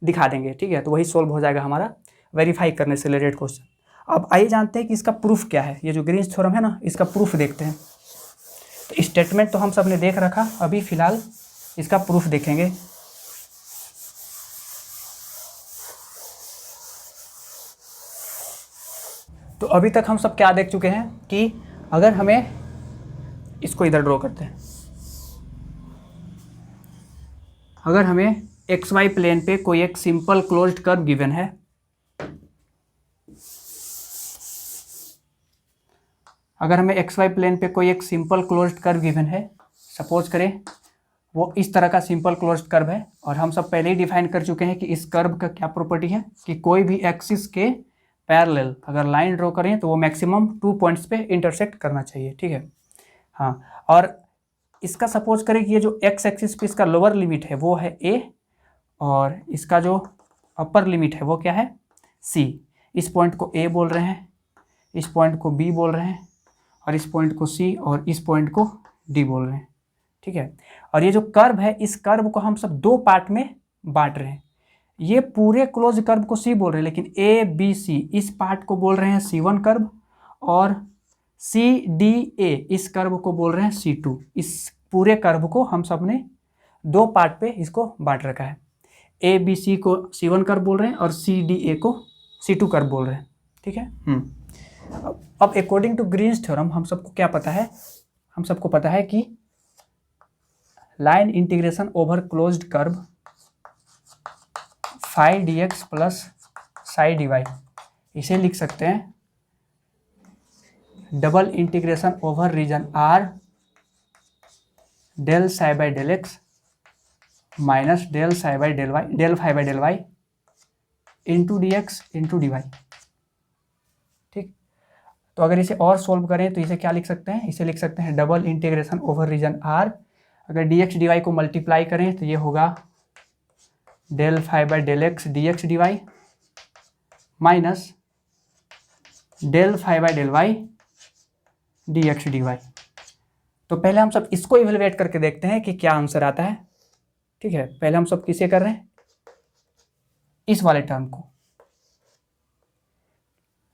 दिखा देंगे। ठीक है, तो वही सोल्व हो जाएगा हमारा वेरीफाई करने से रिलेटेड क्वेश्चन। अब आइए जानते हैं कि इसका प्रूफ क्या है। ये जो ग्रीन्स थ्योरम है ना, इसका प्रूफ देखते हैं। तो स्टेटमेंट तो हम सब ने देख रखा, अभी फिलहाल इसका प्रूफ देखेंगे। तो अभी तक हम सब क्या देख चुके हैं कि अगर हमें इसको इधर ड्रॉ करते हैं, अगर हमें XY प्लेन पे कोई एक सिंपल क्लोज्ड कर्व गिवन है, अगर हमें XY प्लेन पे कोई एक सिंपल क्लोज्ड कर्व गिवन है, सपोज करें वो इस तरह का सिंपल क्लोज्ड कर्व है, और हम सब पहले ही डिफाइन कर चुके हैं कि इस कर्व का क्या प्रॉपर्टी है कि कोई भी एक्सिस के पैरेलल अगर लाइन ड्रॉ करें तो वो मैक्सिमम 2 पॉइंट्स पे इंटरसेक्ट करना चाहिए। ठीक है, हाँ, और इसका सपोज करें कि ये जो एक्स एक्सिस पे इसका लोअर लिमिट है वो है a, और इसका जो अपर लिमिट है वो क्या है c। इस पॉइंट को a बोल रहे हैं, इस पॉइंट को b बोल रहे हैं, और इस पॉइंट को c, और इस पॉइंट को d बोल रहे हैं। ठीक है, और ये जो कर्व है, इस कर्व को हम सब 2 पार्ट में बांट रहे हैं। ये पूरे क्लोज कर्व को C बोल रहे हैं, लेकिन ABC इस पार्ट को बोल रहे हैं C1 कर्व, और CDA इस कर्व को बोल रहे हैं C2। इस पूरे कर्व को हम सब ने 2 पार्ट पे इसको बांट रखा है। ABC को C1 कर्व बोल रहे हैं और CDA को C2 कर्व बोल रहे हैं। ठीक है, अब अकॉर्डिंग टू ग्रीन्स थ्योरम हम सबको क्या पता है, हम सबको पता है कि line integration over closed curve phi dx plus psi dy, इसे लिख सकते हैं double integration over region R del psi by del x minus del psi by del y, del phi by del y into dx into dy। ठीक, तो अगर इसे और सोल्व करें तो इसे क्या लिख सकते हैं, इसे लिख सकते हैं double integration over region R, अगर dx dy को मल्टीप्लाई करें तो ये होगा del phi by del x dx dy minus del phi by del y dx dy। तो पहले हम सब इसको इवेलुएट करके देखते हैं कि क्या आंसर आता है। ठीक है, पहले हम सब किसे कर रहे हैं, इस वाले टर्म को,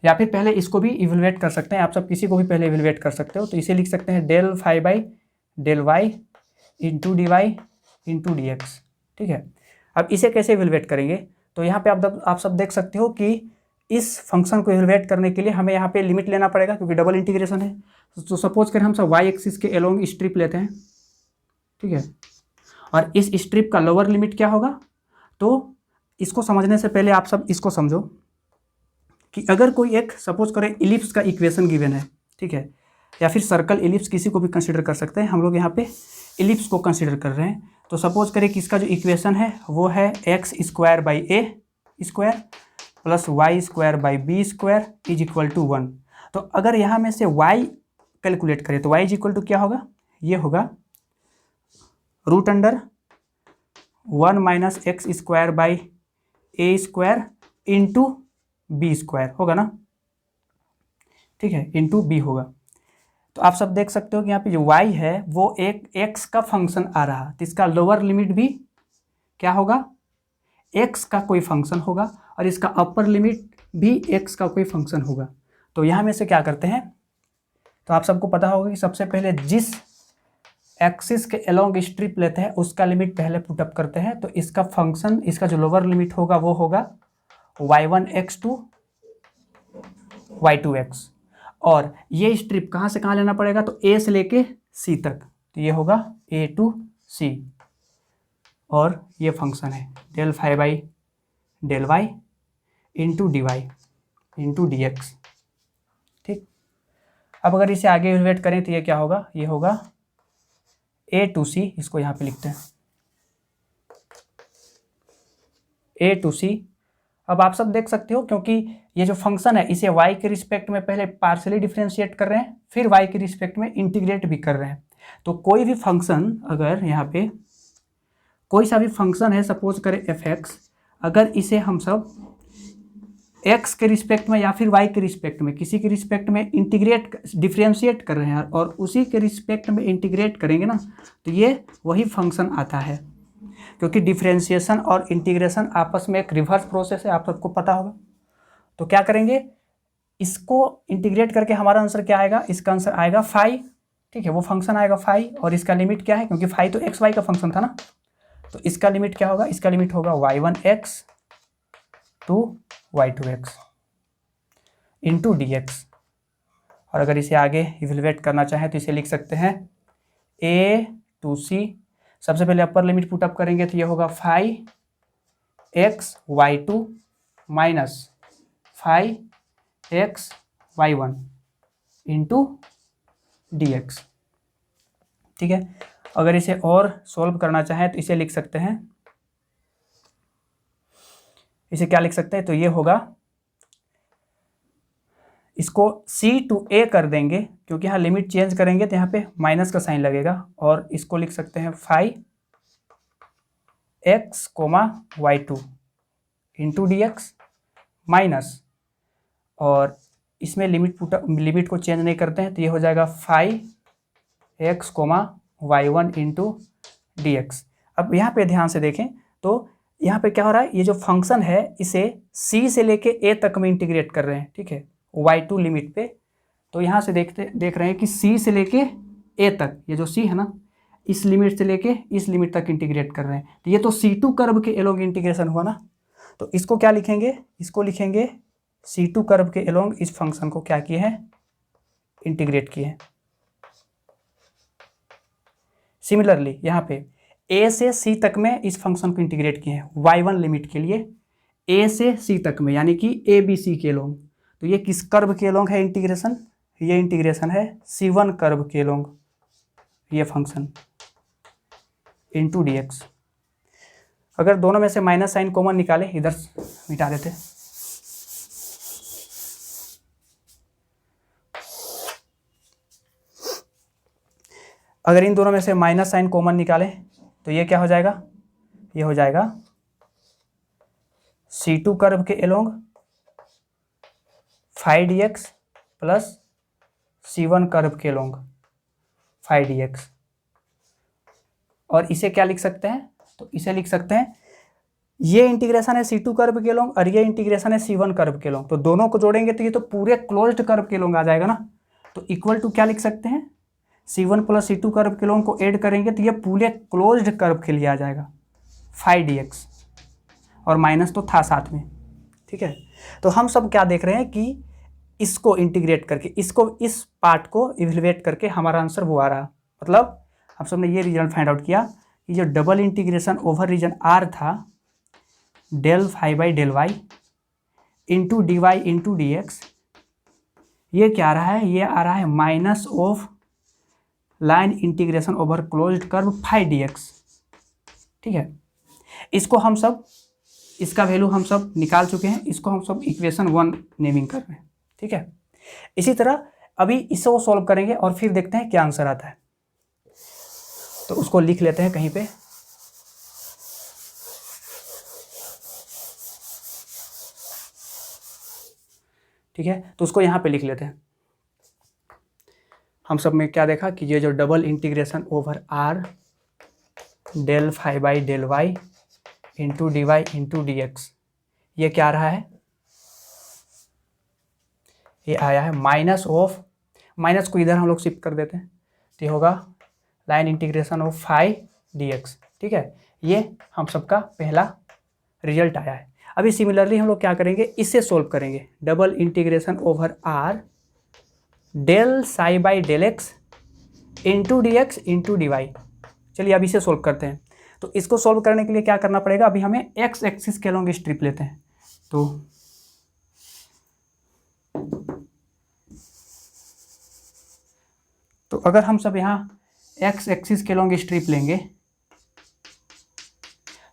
या फिर पहले इसको भी इवेलुएट कर सकते हैं। आप सब किसी को भी पहले इवेलुएट कर सकते हो। तो इसे लिख सकते हैं del phi by del y into dy into dx। ठीक है, अब इसे कैसे इवेलुएट करेंगे, तो यहाँ पे आप सब देख सकते हो कि इस फंक्शन को इवेलुएट करने के लिए हमें यहाँ पे लिमिट लेना पड़ेगा, क्योंकि डबल इंटीग्रेशन है। तो सपोज करें हम सब y एक्सिस के एलोंग स्ट्रिप लेते हैं। ठीक है, और इस स्ट्रिप का लोअर लिमिट क्या होगा, तो इसको समझने से पहले आप सब इसको समझो कि अगर कोई एक सपोज करें इलिप्स का इक्वेशन गिवन है, ठीक है, या फिर सर्कल इलिप्स किसी को भी कंसिडर कर सकते हैं, हम लोग यहाँ पे इलिप्स को कंसिडर कर रहे हैं। तो सपोज करें कि इसका जो इक्वेशन है वो है x² by a square plus y square by b square is equal to 1। तो अगर यहाँ में से y कैलकुलेट करें तो y इज इक्वल टू क्या होगा, ये होगा root under 1 minus x square by a square into b square होगा ना, ठीक है, इंटू बी होगा। तो आप सब देख सकते हो कि यहाँ पे जो y है वो एक x का फंक्शन आ रहा, तो इसका लोअर लिमिट भी क्या होगा, x का कोई फंक्शन होगा, और इसका अपर लिमिट भी x का कोई फंक्शन होगा। तो यहाँ में से क्या करते हैं, तो आप सबको पता होगा कि सबसे पहले जिस एक्सिस के अलोंग स्ट्रिप लेते हैं उसका लिमिट पहले पुटअप करते हैं। तो इसका फंक्शन, इसका जो लोअर लिमिट होगा वो होगा y1x टू y2x, और ये स्ट्रिप कहाँ से कहाँ लेना पड़ेगा, तो a से लेके c तक, तो ये होगा a टू c, और ये फंक्शन है del phi by del Y into D Y into D x. ठीक, अब अगर इसे आगे इवेलुएट करें तो ये क्या होगा, ये होगा a टू c, इसको यहाँ पे लिखते हैं a टू c। अब आप सब देख सकते हो क्योंकि ये जो फंक्शन है इसे y के रिस्पेक्ट में पहले पार्शियली डिफरेंशिएट कर रहे हैं, फिर y के रिस्पेक्ट में इंटीग्रेट भी कर रहे हैं। तो कोई भी फंक्शन, अगर यहाँ पे कोई सा भी फंक्शन है, सपोज करें f(x), अगर इसे हम सब x के रिस्पेक्ट में या फिर y के रिस्पेक्ट में, किसी के रिस्पेक्ट में इंटीग्रेट डिफरेंशिएट कर रहे हैं और उसी के रिस्पेक्ट में इंटीग्रेट करेंगे ना, तो ये वही फंक्शन आता है। क्योंकि डिफरेंशिएशन और इंटीग्रेशन आपस में एक रिवर्स प्रोसेस है, आप सबको पता होगा। तो क्या करेंगे, इसको इंटीग्रेट करके हमारा आंसर क्या आएगा, इसका आंसर आएगा फाई, ठीक है, वो फंक्शन आएगा फाई, और इसका लिमिट क्या है, क्योंकि फाई तो एक्स वाई का फंक्शन था ना, तो इसका लिमिट क्या होगा, इसका लिमिट होगा y1x to y2x into D x. और अगर इसे आगे इवेलुएट करना चाहें तो इसे लिख सकते हैं a टू c। सबसे पहले अपर लिमिट पुटअप करेंगे तो ये होगा phi x y two minus phi x y one into D x, ठीक है। अगर इसे और सॉल्व करना चाहें तो इसे लिख सकते हैं, इसे क्या लिख सकते हैं, तो ये होगा, इसको c टू a कर देंगे क्योंकि यहाँ लिमिट चेंज करेंगे तो यहाँ पे माइनस का साइन लगेगा, और इसको लिख सकते हैं phi x comma y two into D x minus, और इसमें लिमिट को चेंज नहीं करते हैं तो ये हो जाएगा phi x comma y one into D x. अब यहाँ पे ध्यान से देखें तो यहाँ पे क्या हो रहा है, ये जो फंक्शन है इसे c से लेके a तक में इंटीग्रेट कर रहे हैं, ठीक है, y2 लिमिट पे। तो यहाँ से देख रहे हैं कि c से लेके a तक, ये जो c है ना, इस लिमिट से लेके इस लिमिट तक इंटीग्रेट कर रहे हैं, तो ये तो c2 कर्व के एलोंग इंटीग्रेशन हुआ ना। तो इसको क्या लिखेंगे, इसको लिखेंगे c2 कर्व के एलोंग इस फंक्शन को क्या किए हैं, इंटीग्रेट किए हैं। सिमिलरली यहाँ पे a से c तक में इस फंक्शन को इंटीग्रेट किए हैं y1 लिमिट के लिए, a से c तक में, यानी कि a b c के एलोंग। तो ये किस कर्व के एलोंग है इंटीग्रेशन, ये इंटीग्रेशन है c1 कर्व के एलोंग ये फंक्शन इंटू डी एक्स। अगर दोनों में से माइनस साइन कॉमन निकाले, इधर मिटा देते, अगर इन दोनों में से माइनस साइन कॉमन निकाले तो ये क्या हो जाएगा, ये हो जाएगा c2 कर्व के along phi D x plus c1 curve के एलोंग फाई डी एक्स। और इसे क्या लिख सकते हैं, तो इसे लिख सकते हैं, ये इंटीग्रेशन है c2 कर्व के एलोंग और ये इंटीग्रेशन है c1 कर्व के एलोंग, तो दोनों को जोड़ेंगे तो ये तो पूरे क्लोज्ड कर्व के एलोंग आ जाएगा ना। तो इक्वल टू क्या लिख सकते हैं, c1 प्लस c2 कर्व के एलोंग को ऐड करेंगे तो ये पूरे क्लोज्ड कर्व के लिए आ जाएगा फाई डी एक्स, और माइनस तो था साथ में, ठीक है। तो हम सब क्या देख रहे हैं कि इसको इंटीग्रेट करके, इसको इस पार्ट को इवेलुएट करके हमारा आंसर वो आ रहा, मतलब हम सब ने ये रीजन फाइंड आउट किया कि जो double integration over region R था del phi by del Y into D Y into D x, ये क्या आ रहा है, ये आ रहा है minus of line integration over closed curve phi D x, ठीक है। इसको हम सब इसका वैल्यू हम सब निकाल चुके हैं, इसको हम सब इक्वेशन 1 नेमिंग कर रहे हैं, ठीक है। इसी तरह अभी इसको सॉल्व करेंगे और फिर देखते हैं क्या आंसर आता है। तो उसको लिख लेते हैं कहीं पे। ठीक है, तो उसको यहाँ पे लिख लेते हैं। हम सब में क्या देखा कि ये जो double integration over R del phi by del Y into D Y into D x, ये क्या आ रहा है, ये आया है माइनस ऑफ, माइनस को इधर हम लोग शिफ्ट कर देते हैं तो ये होगा line integration of phi D x. ठीक है, ये हम सबका पहला रिजल्ट आया है। अभी सिमिलरली हम लोग क्या करेंगे, इससे सोल्व करेंगे। Double integration over R del psi by del x into D x into D y. चलिए अब इसे सोल्व करते हैं। तो इसको सोल्व करने के लिए क्या करना पड़ेगा, अभी हमें एक्स एक्सिस के लॉन्ग स्ट्रिप लेते हैं। तो अगर हम सब यहाँ एक्स एक्सिस के लॉन्ग स्ट्रिप लेंगे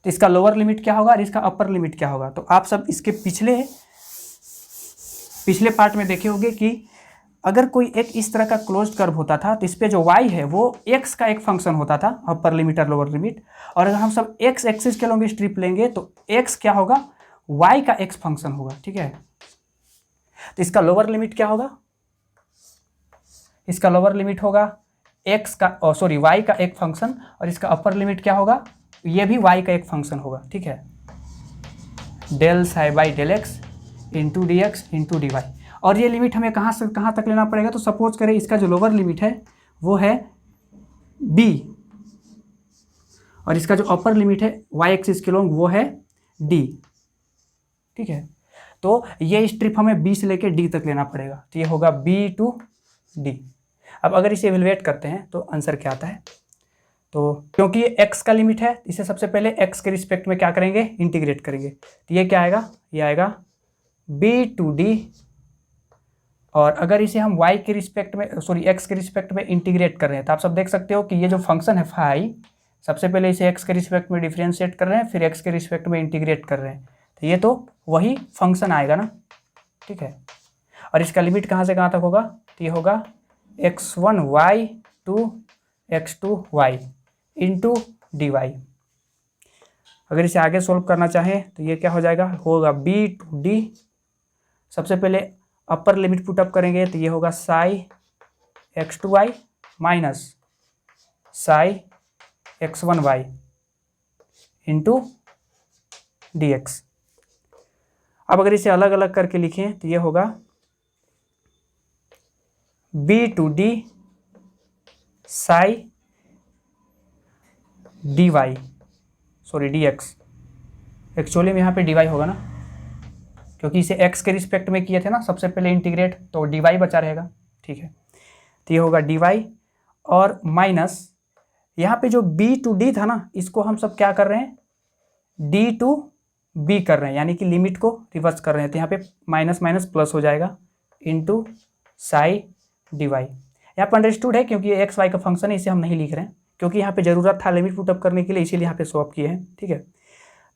तो इसका लोअर लिमिट क्या होगा और इसका अपर लिमिट क्या होगा। तो आप सब इसके पिछले पार्ट में देखे होंगे कि अगर कोई एक इस तरह का क्लोज्ड कर्व होता था तो इस पे जो y है वो x का एक फंक्शन होता था, अपर लिमिट और लोअर लिमिट। और अगर हम सब x एक्सिस के लॉन्ग स्ट्रिप लेंगे तो x क्या होगा, y का x फंक्शन होगा। ठीक है, तो इसका लोअर लिमिट क्या होगा, इसका लोअर लिमिट होगा x का y का एक फंक्शन, और इसका अपर लिमिट क्या होगा, ये भी y का एक फंक्शन होगा। ठीक है, del psi by del x into D x into D y. और ये लिमिट हमें कहाँ से कहाँ तक लेना पड़ेगा, तो सपोज करें इसका जो लोअर लिमिट है वो है b और इसका जो अपर लिमिट है y एक्सिस के लॉन्ग वो है d। ठीक है, तो ये स्ट्रिप हमें b से लेकर d तक लेना पड़ेगा, तो ये होगा b टू d। अब अगर इसे इवेलुएट करते हैं तो आंसर क्या आता है, तो क्योंकि ये x का लिमिट है इसे सबसे पहले x के रिस्पेक्ट में क्या करेंगे, इंटीग्रेट करेंगे। तो ये क्या आएगा, ये आएगा b टू d, और अगर इसे हम y के रिस्पेक्ट में x के रिस्पेक्ट में इंटीग्रेट कर रहे हैं तो आप सब देख सकते हो कि ये जो फंक्शन है फाई, सबसे पहले इसे x के रिस्पेक्ट में डिफरेंशिएट कर रहे हैं, फिर x के रिस्पेक्ट में इंटीग्रेट कर रहे हैं, तो ये तो वही फंक्शन आएगा ना। ठीक है, और इसका लिमिट कहाँ से कहाँ तक होगा, तो ये होगा x1 y to x2 y into D y. अगर इसे आगे सोल्व करना चाहें तो ये क्या हो जाएगा, होगा b टू d। सबसे पहले अपर लिमिट पुट अप करेंगे तो ये होगा Sai x2y minus psi x1y into D x. अब अगर इसे अलग अलग करके लिखें तो ये होगा b to d psi D y, sorry d x, actually में यहाँ पे डी वाई होगा ना, क्योंकि इसे x के रिस्पेक्ट में किए थे ना सबसे पहले इंटीग्रेट, तो डी वाई बचा रहेगा। ठीक है, तो ये होगा डी वाई और माइनस यहाँ पे जो b टू d था ना, इसको हम सब क्या कर रहे हैं, d टू b कर रहे हैं, यानी कि लिमिट को रिवर्स कर रहे हैं। तो यहाँ पे माइनस माइनस प्लस हो जाएगा इंटू साई डी वाई। यहाँ पर अंडरस्टूड है क्योंकि ये एक्स वाई का फंक्शन है, इसे हम नहीं लिख रहे हैं क्योंकि यहाँ पे ज़रूरत था लिमिट पुटअप करने के लिए, इसीलिए यहाँ पे स्वैप किए हैं। ठीक है,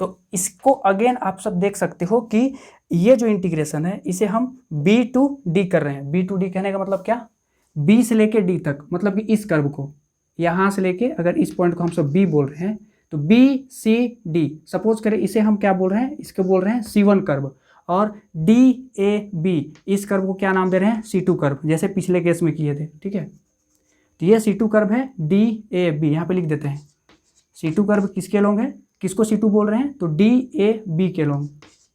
तो इसको अगेन आप सब देख सकते हो कि ये जो इंटीग्रेशन है इसे हम b टू d कर रहे हैं। b टू d कहने का मतलब क्या, b से लेके d तक, मतलब कि इस कर्व को यहाँ से लेके अगर इस पॉइंट को हम सब b बोल रहे हैं तो b c d, सपोज करें इसे हम क्या बोल रहे हैं, इसको बोल रहे हैं c1 कर्व, और d a b इस कर्व को क्या नाम दे रहे हैं, c2 कर्व, जैसे पिछले केस में किए थे। ठीक है, तो ये c2 कर्व है, d a b यहाँ पे लिख देते हैं। c2 कर्व किसके लॉन्ग है, किसको c2 बोल रहे हैं, तो d a b के लॉन्ग,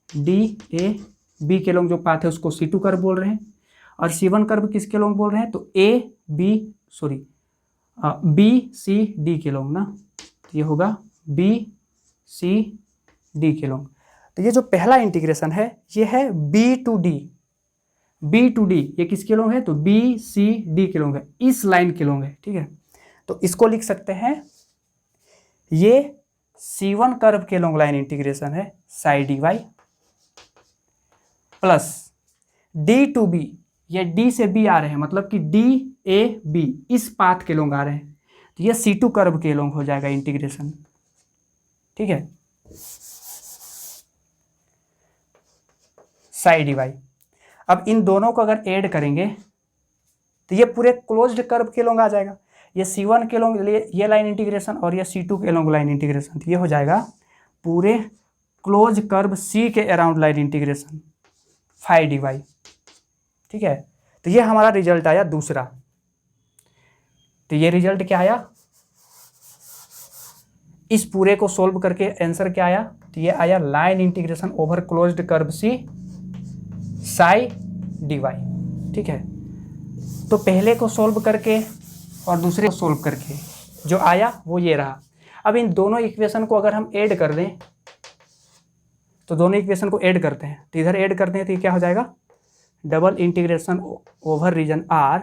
d a b के लॉन्ग जो पाथ है उसको c2 कर्व बोल रहे हैं। और c1 कर्व किसके लॉन्ग बोल रहे हैं, तो b c d के लॉन्ग ना, तो ये होगा b c d के लॉन्ग। तो ये जो पहला इंटीग्रेशन है ये है b टू d, ये किसके लॉन्ग है, तो b c d के लॉन्ग है, इस लाइन के लॉन्ग है। ठीक है, तो इसको लिख सकते हैं, ये c1 कर्व के लॉन्ग लाइन इंटीग्रेशन है psi D Y, plus d to b, ये d से b आ रहे हैं, मतलब कि d a b इस पाथ के लॉन्ग आ रहे हैं, तो ये c2 कर्व के लॉन्ग हो जाएगा इंटीग्रेशन। ठीक है, साई डी वाई। अब इन दोनों को अगर ऐड करेंगे तो ये पूरे क्लोज्ड कर्व के लोग आ जाएगा। ये C1 के लोग ये लाइन इंटीग्रेशन और ये C2 के लोग लाइन इंटीग्रेशन, तो ये हो जाएगा पूरे क्लोज कर्व C के around line integration phi d Y. ठीक है, तो ये हमारा रिजल्ट आया दूसरा। तो ये रिजल्ट क्या आया, इस पूरे को सोल्व करके आंसर क्या आया, तो ये आया line integration over closed curve C psi D Y. ठीक है, तो पहले को सोल्व करके और दूसरे को सोल्व करके जो आया वो ये रहा। अब इन दोनों इक्वेशन को अगर हम ऐड कर दें, तो दोनों इक्वेशन को ऐड करते हैं, तो इधर ऐड करते हैं तो ये क्या हो जाएगा, double integration over region R,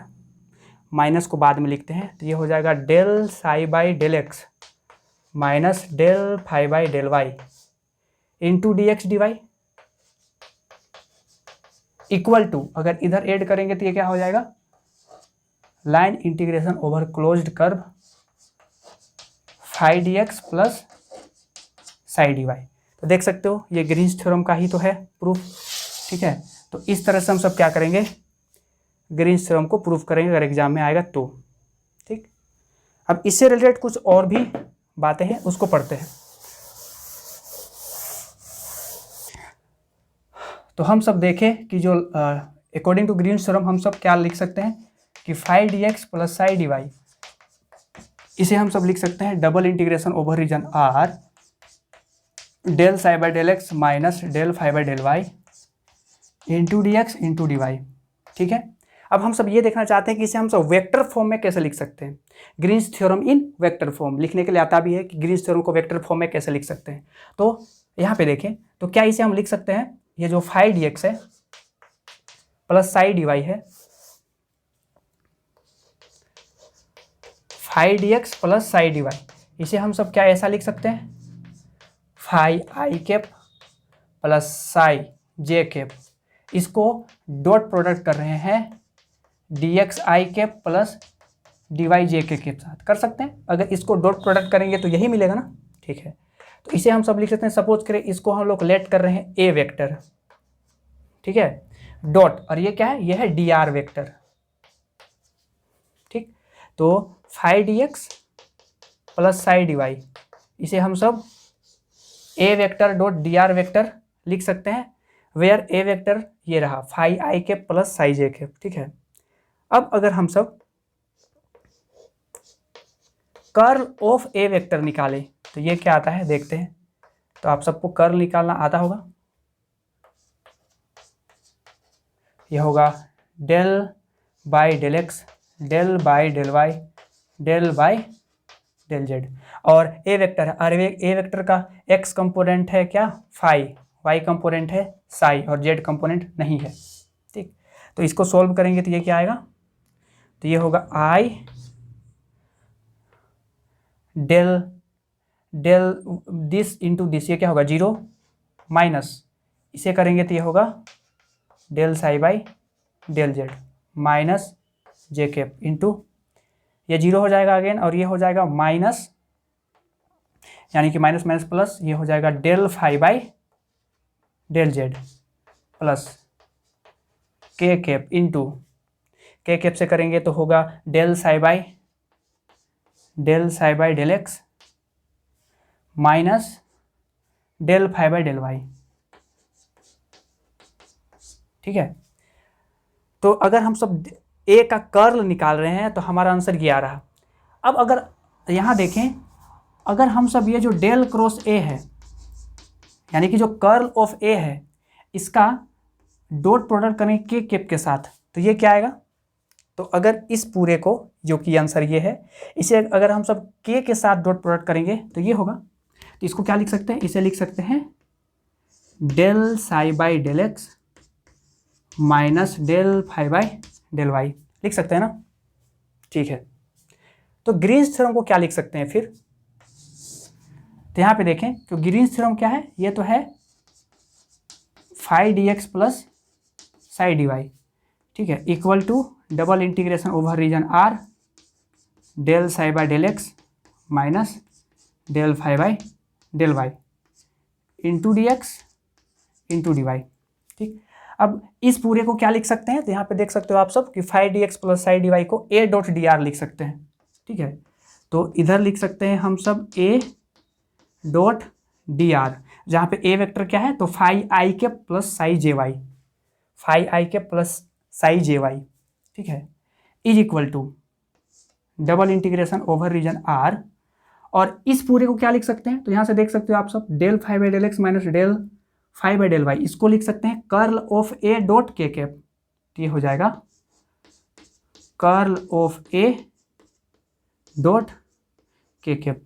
minus को बाद में लिखते हैं, तो ये हो जाएगा del psi by del x minus del phi by del Y into D x D y equal to, अगर इधर ऐड करेंगे तो ये क्या हो जाएगा, line integration over closed curve phi D x plus psi D Y. तो देख सकते हो ये ग्रीन्स थ्योरम का ही तो है प्रूफ। ठीक है, तो इस तरह से हम सब क्या करेंगे, ग्रीन्स थ्योरम को प्रूफ करेंगे अगर एग्जाम में आएगा तो। ठीक, अब इससे रिलेटेड कुछ और भी बातें हैं, उसको पढ़ते हैं। तो हम सब देखें कि जो अकॉर्डिंग टू ग्रीन्स थ्योरम हम सब क्या लिख सकते हैं कि phi D x plus psi D Y, इसे हम सब लिख सकते हैं double integration over region R del psi by del x minus del phi by del Y into D x into D Y. ठीक है, अब हम सब ये देखना चाहते हैं कि इसे हम सब वेक्टर फॉर्म में कैसे लिख सकते हैं। Green's theorem in vector form लिखने के लिए आता भी है कि ग्रीन्स थ्योरम को वेक्टर फॉर्म में कैसे लिख सकते हैं। तो यहाँ पे देखें, तो क्या इसे हम लिख सकते हैं, ये जो फाई डी एक्स है प्लस साई डी वाई है, phi D x plus psi D Y, इसे हम सब क्या ऐसा लिख सकते हैं, फाई आई कैप प्लस साई जे कैप, इसको डॉट प्रोडक्ट कर रहे हैं d x i cap plus d y j के साथ, कर सकते हैं। अगर इसको डॉट प्रोडक्ट करेंगे तो यही मिलेगा ना। ठीक है, तो इसे हम सब लिख सकते हैं, सपोज करें इसको हम लोग लेट कर रहे हैं ए वेक्टर, ठीक है, डॉट, और ये क्या है, ये है डी आर वेक्टर। ठीक, तो phi D x plus psi D Y, इसे हम सब A vector dot D R vector लिख सकते हैं, वेयर ए वेक्टर ये रहा फाई आई कैप प्लस साई जे कैप। ठीक है, अब अगर हम सब कर्ल ऑफ ए वेक्टर निकालें तो ये क्या आता है देखते हैं। तो आप सबको कर्ल निकालना आता होगा, यह होगा del by del x del by del y del by del z, और ए वेक्टर है, और ए वेक्टर का एक्स कंपोनेंट है क्या फाई, वाई कंपोनेंट है साई, और जेड कंपोनेंट नहीं है। ठीक, तो इसको सॉल्व करेंगे तो ये क्या आएगा, तो ये होगा I del del this into this, ये क्या होगा जीरो, माइनस इसे करेंगे तो ये होगा del psi by del z minus j cap into, ये जीरो हो जाएगा अगेन, और ये हो जाएगा माइनस, यानी कि माइनस माइनस प्लस, ये हो जाएगा del phi by del z plus k cap into, k cap से करेंगे तो होगा del psi by del x minus del phi by del y. ठीक है, तो अगर हम सब ए का कर्ल निकाल रहे हैं तो हमारा आंसर ये आ रहा। अब अगर यहाँ देखें, अगर हम सब ये जो डेल क्रॉस ए है, यानी कि जो कर्ल ऑफ ए है, इसका डॉट प्रोडक्ट करें के कैप के साथ, तो ये क्या आएगा, तो अगर इस पूरे को, जो कि आंसर ये है, इसे अगर हम सब के साथ डॉट प्रोडक्ट करेंगे तो ये होगा। तो इसको क्या लिख सकते हैं, इसे लिख सकते हैं del psi by del x minus del phi by del y, लिख सकते हैं ना। ठीक है, तो ग्रीन्स थ्योरम को क्या लिख सकते हैं फिर, तो यहाँ पे देखें, तो ग्रीन्स थ्योरम क्या है, ये तो है phi D x plus psi D Y. ठीक है, equal to double integration over region R del psi by del x minus del phi by del Y into D x into D Y. ठीक, अब इस पूरे को क्या लिख सकते हैं, तो यहाँ पे देख सकते हो आप सब कि phi D x plus psi D y को ए डॉट डी आर लिख सकते हैं, ठीक है। तो इधर लिख सकते हैं हम सब ए डॉट डी आर, जहाँ पे ए वेक्टर क्या है, तो फाई आई के plus psi j y, phi i के प्लस साई जे वाई, ठीक है, is equal to double integration over region R. और इस पूरे को क्या लिख सकते हैं, तो यहाँ से देख सकते हो आप सब del phi by del x minus del phi by del y, इसको लिख सकते हैं curl of A dot k cap, तो ये हो जाएगा curl of A dot k cap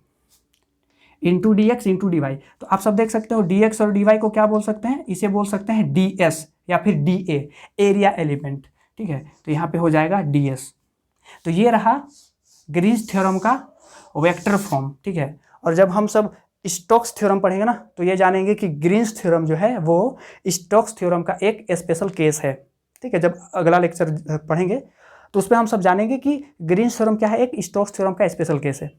into D x into D Y. तो आप सब देख सकते हो डी एक्स और डी वाई को क्या बोल सकते हैं, इसे बोल सकते हैं डी एस या फिर डी ए, एरिया एलिमेंट, ठीक है। तो यहाँ पे हो जाएगा डी एस। तो ये रहा ग्रीन्स थ्योरम का वेक्टर फॉर्म, ठीक है। और जब हम सब स्टोक्स थ्योरम पढ़ेंगे ना, तो ये जानेंगे कि ग्रीन्स थ्योरम जो है वो स्टोक्स थ्योरम का एक स्पेशल केस है, ठीक है। जब अगला लेक्चर पढ़ेंगे तो उसमें हम सब जानेंगे कि ग्रीन्स थ्योरम क्या है, एक स्टोक्स थ्योरम का स्पेशल केस है।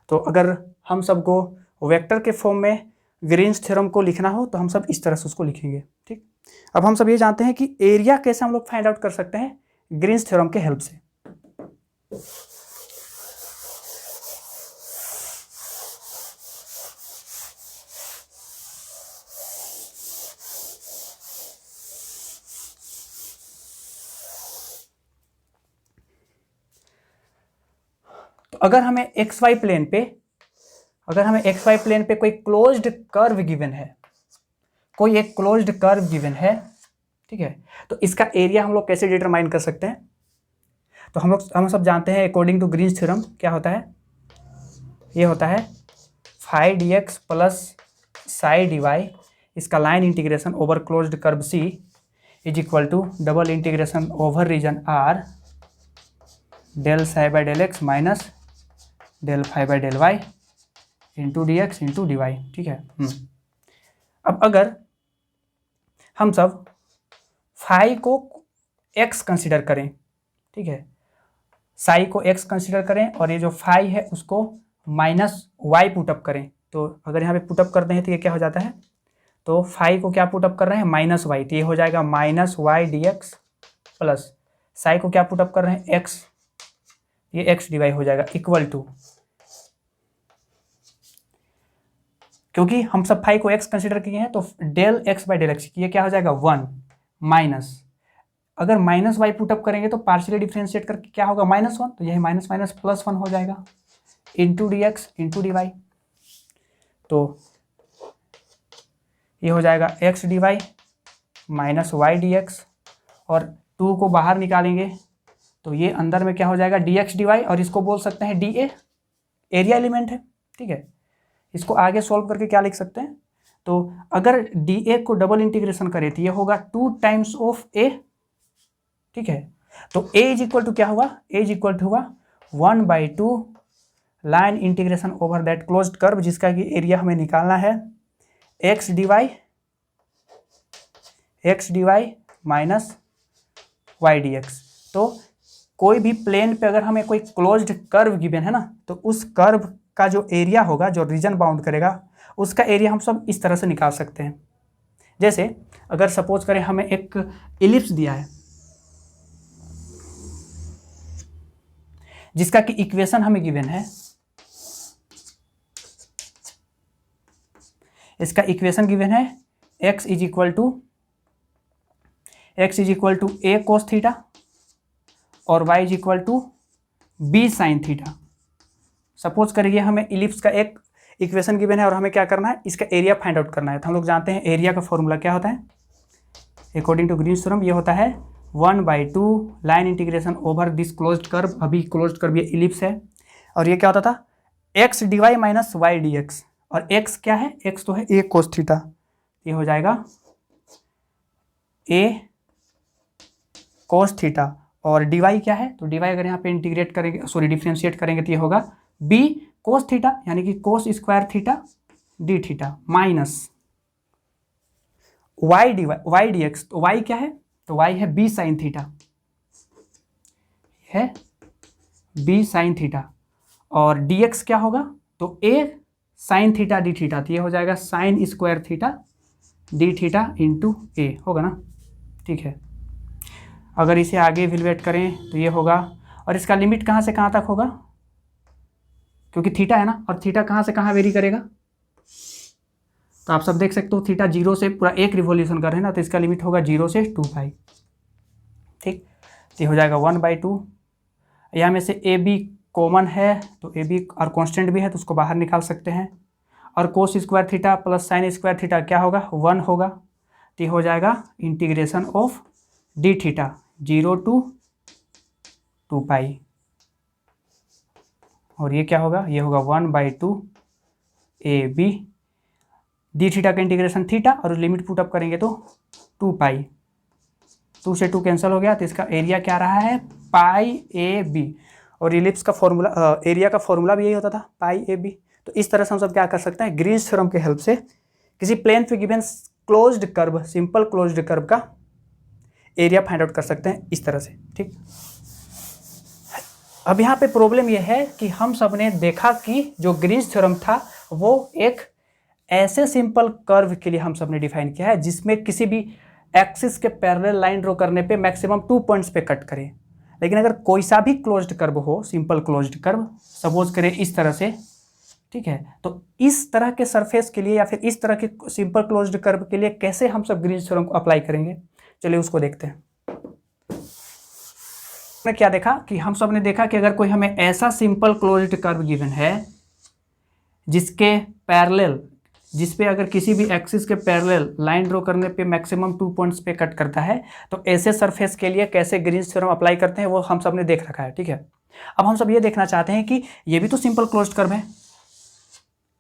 तो अगर हम सबको वेक्टर के फॉर्म में ग्रीन्स थ्योरम को लिखना हो तो हम सब इस तरह से उसको लिखेंगे, ठीक। अब हम सब ये जानते हैं कि एरिया कैसे हम लोग फाइंड आउट कर सकते हैं ग्रीन्स थ्योरम के हेल्प से। तो अगर हमें एक्स वाई प्लेन पे कोई क्लोज्ड कर्व गिवन है, कोई एक क्लोज्ड कर्व गिवन है, ठीक है, तो इसका एरिया हम लोग कैसे डिटरमाइन कर सकते हैं। तो हम सब जानते हैं अकॉर्डिंग टू ग्रीन्स थ्योरम क्या होता है, ये होता है phi D x plus psi D Y, इसका line integration over closed curve C is equal to double integration over region R del psi by del x minus del phi by del Y into D x into D Y, ठीक है। अब अगर हम सब फाई को एक्स कंसिडर करें, ठीक है, साई को एक्स कंसिडर करें और ये जो फाई है उसको माइनस वाई पुटअप करें, तो अगर यहाँ पे पुटअप करते हैं तो ये क्या हो जाता है, तो फाई को क्या पुटअप कर रहे हैं माइनस वाई, तो ये हो जाएगा minus Y D x plus psi को क्या पुटअप कर रहे हैं एक्स, ये एक्स डी वाई हो जाएगा इक्वल टू, क्योंकि हम सब फाई को एक्स कंसिडर किए हैं तो del x by del x, ये क्या हो जाएगा 1 माइनस, अगर माइनस वाई पुटअप करेंगे तो पार्शियली डिफ्रेंशिएट करके क्या होगा -1, तो यही माइनस माइनस प्लस 1 हो जाएगा into D x into D Y. तो ये हो जाएगा x D y minus Y D x, और 2 को बाहर निकालेंगे तो ये अंदर में क्या हो जाएगा डी एक्स डी वाई, और इसको बोल सकते हैं डी ए, एरिया एलिमेंट है, ठीक है। इसको आगे सॉल्व करके क्या लिख सकते हैं, तो अगर डी ए को डबल इंटीग्रेशन करें तो ये होगा 2 टाइम्स ऑफ ए, ठीक है। तो ए इज इक्वल टू क्या हुआ, ए इज इक्वल टू हुआ 1/2 line integration over that closed curve, जिसका कि एरिया हमें निकालना है x D y minus Y D x. तो कोई भी प्लेन पे अगर हमें कोई क्लोज्ड कर्व गिवन है ना, तो उस कर्व का जो एरिया होगा, जो रीजन बाउंड करेगा, उसका एरिया हम सब इस तरह से निकाल सकते हैं। जैसे अगर सपोज करें हमें एक इलिप्स दिया है जिसका कि इक्वेशन हमें गिवन है, इसका इक्वेशन गिवन है x is equal to a cos theta और y is equal to b sine theta. Suppose करिए हमें इलिप्स का एक इक्वेशन गिवन है और हमें क्या करना है, इसका एरिया फाइंड आउट करना है। तो हम लोग जानते हैं एरिया का फॉर्मूला क्या होता है, अकॉर्डिंग टू ग्रीन्स थ्योरम ये होता है 1/2 line integration over this closed curve, अभी क्लोज्ड कर्व ये इलिप्स है, और ये क्या होता था x D y minus Y D x, और एक्स क्या है, एक्स तो है ए कोस थीटा, ये हो जाएगा ए कोस थीटा, और डी वाई क्या है, तो डी वाई अगर यहाँ पे इंटीग्रेट करेंगे, सॉरी डिफ्रेंशिएट करेंगे तो ये होगा बी कोस थीटा, यानी कि cos square theta D theta minus Y D x, तो वाई क्या है, तो वाई है बी साइन थीटा, है बी साइन थीटा, और डी एक्स क्या होगा, तो A sine theta D theta, तो ये हो जाएगा sine square theta D theta into A होगा ना, ठीक है। अगर इसे आगे इवेलुएट करें तो ये होगा, और इसका लिमिट कहाँ से कहाँ तक होगा, क्योंकि थीटा है ना, और थीटा कहाँ से कहाँ वेरी करेगा, तो आप सब देख सकते हो थीटा 0 से पूरा एक रिवॉल्यूशन कर रहे हैं ना, तो इसका लिमिट होगा 0 से 2 पाई, ठीक। तो ये हो जाएगा 1/2। यहाँ में से ए बी कॉमन है, तो ए बी और कॉन्स्टेंट भी है तो उसको बाहर निकाल सकते हैं, और कोस square theta plus sign square theta क्या होगा, 1 होगा। तो ये हो जाएगा integration of D theta 0 to 2 पाई, और ये क्या होगा, ये होगा 1/2 ए बी, डी थीटा का इंटीग्रेशन थीटा, और लिमिट पुट अप करेंगे तो 2 पाई, 2 से 2 कैंसिल हो गया, तो इसका एरिया क्या रहा है, पाई ए बी, और इलिप्स का फॉर्मूला, एरिया का फॉर्मूला भी यही होता था, पाई ए बी। तो इस तरह से हम सब क्या कर सकते हैं, ग्रीन्स थ्योरम के हेल्प से किसी प्लेन पे given closed curve, simple closed curve का एरिया फाइंड आउट कर सकते हैं इस तरह से, ठीक। अब यहाँ पे प्रॉब्लम यह है कि हम सब ने देखा कि जो ग्रीन्स थ्योरम था वो एक ऐसे सिंपल कर्व के लिए हम सब ने डिफाइन किया है जिसमें किसी भी एक्सिस के पैरेलल लाइन ड्रॉ करने पे मैक्सिमम 2 पॉइंट्स पे कट करे। लेकिन अगर कोई सा भी क्लोज्ड कर्व हो, सिंपल क्लोज्ड कर्व, सपोज करें इस तरह से, ठीक है, तो इस तरह के सरफेस के लिए या फिर इस तरह के सिंपल क्लोज्ड कर्व के लिए कैसे हम सब ग्रीन्स थ्योरम को अप्लाई करेंगे, चलिए उसको देखते हैं। क्या देखा कि हम सब ने देखा कि अगर कोई हमें ऐसा सिंपल क्लोज्ड कर्व गिवन है जिसके पैरेलल, जिसपे अगर किसी भी एक्सिस के पैरेलल लाइन ड्रॉ करने पे मैक्सिमम 2 पॉइंट्स पे कट करता है, तो ऐसे सरफेस के लिए कैसे ग्रीन्स थ्योरम अप्लाई करते हैं वो हम सब ने देख रखा है, ठीक है। अब हम सब ये देखना चाहते हैं कि ये भी तो सिंपल क्लोज्ड कर्व है,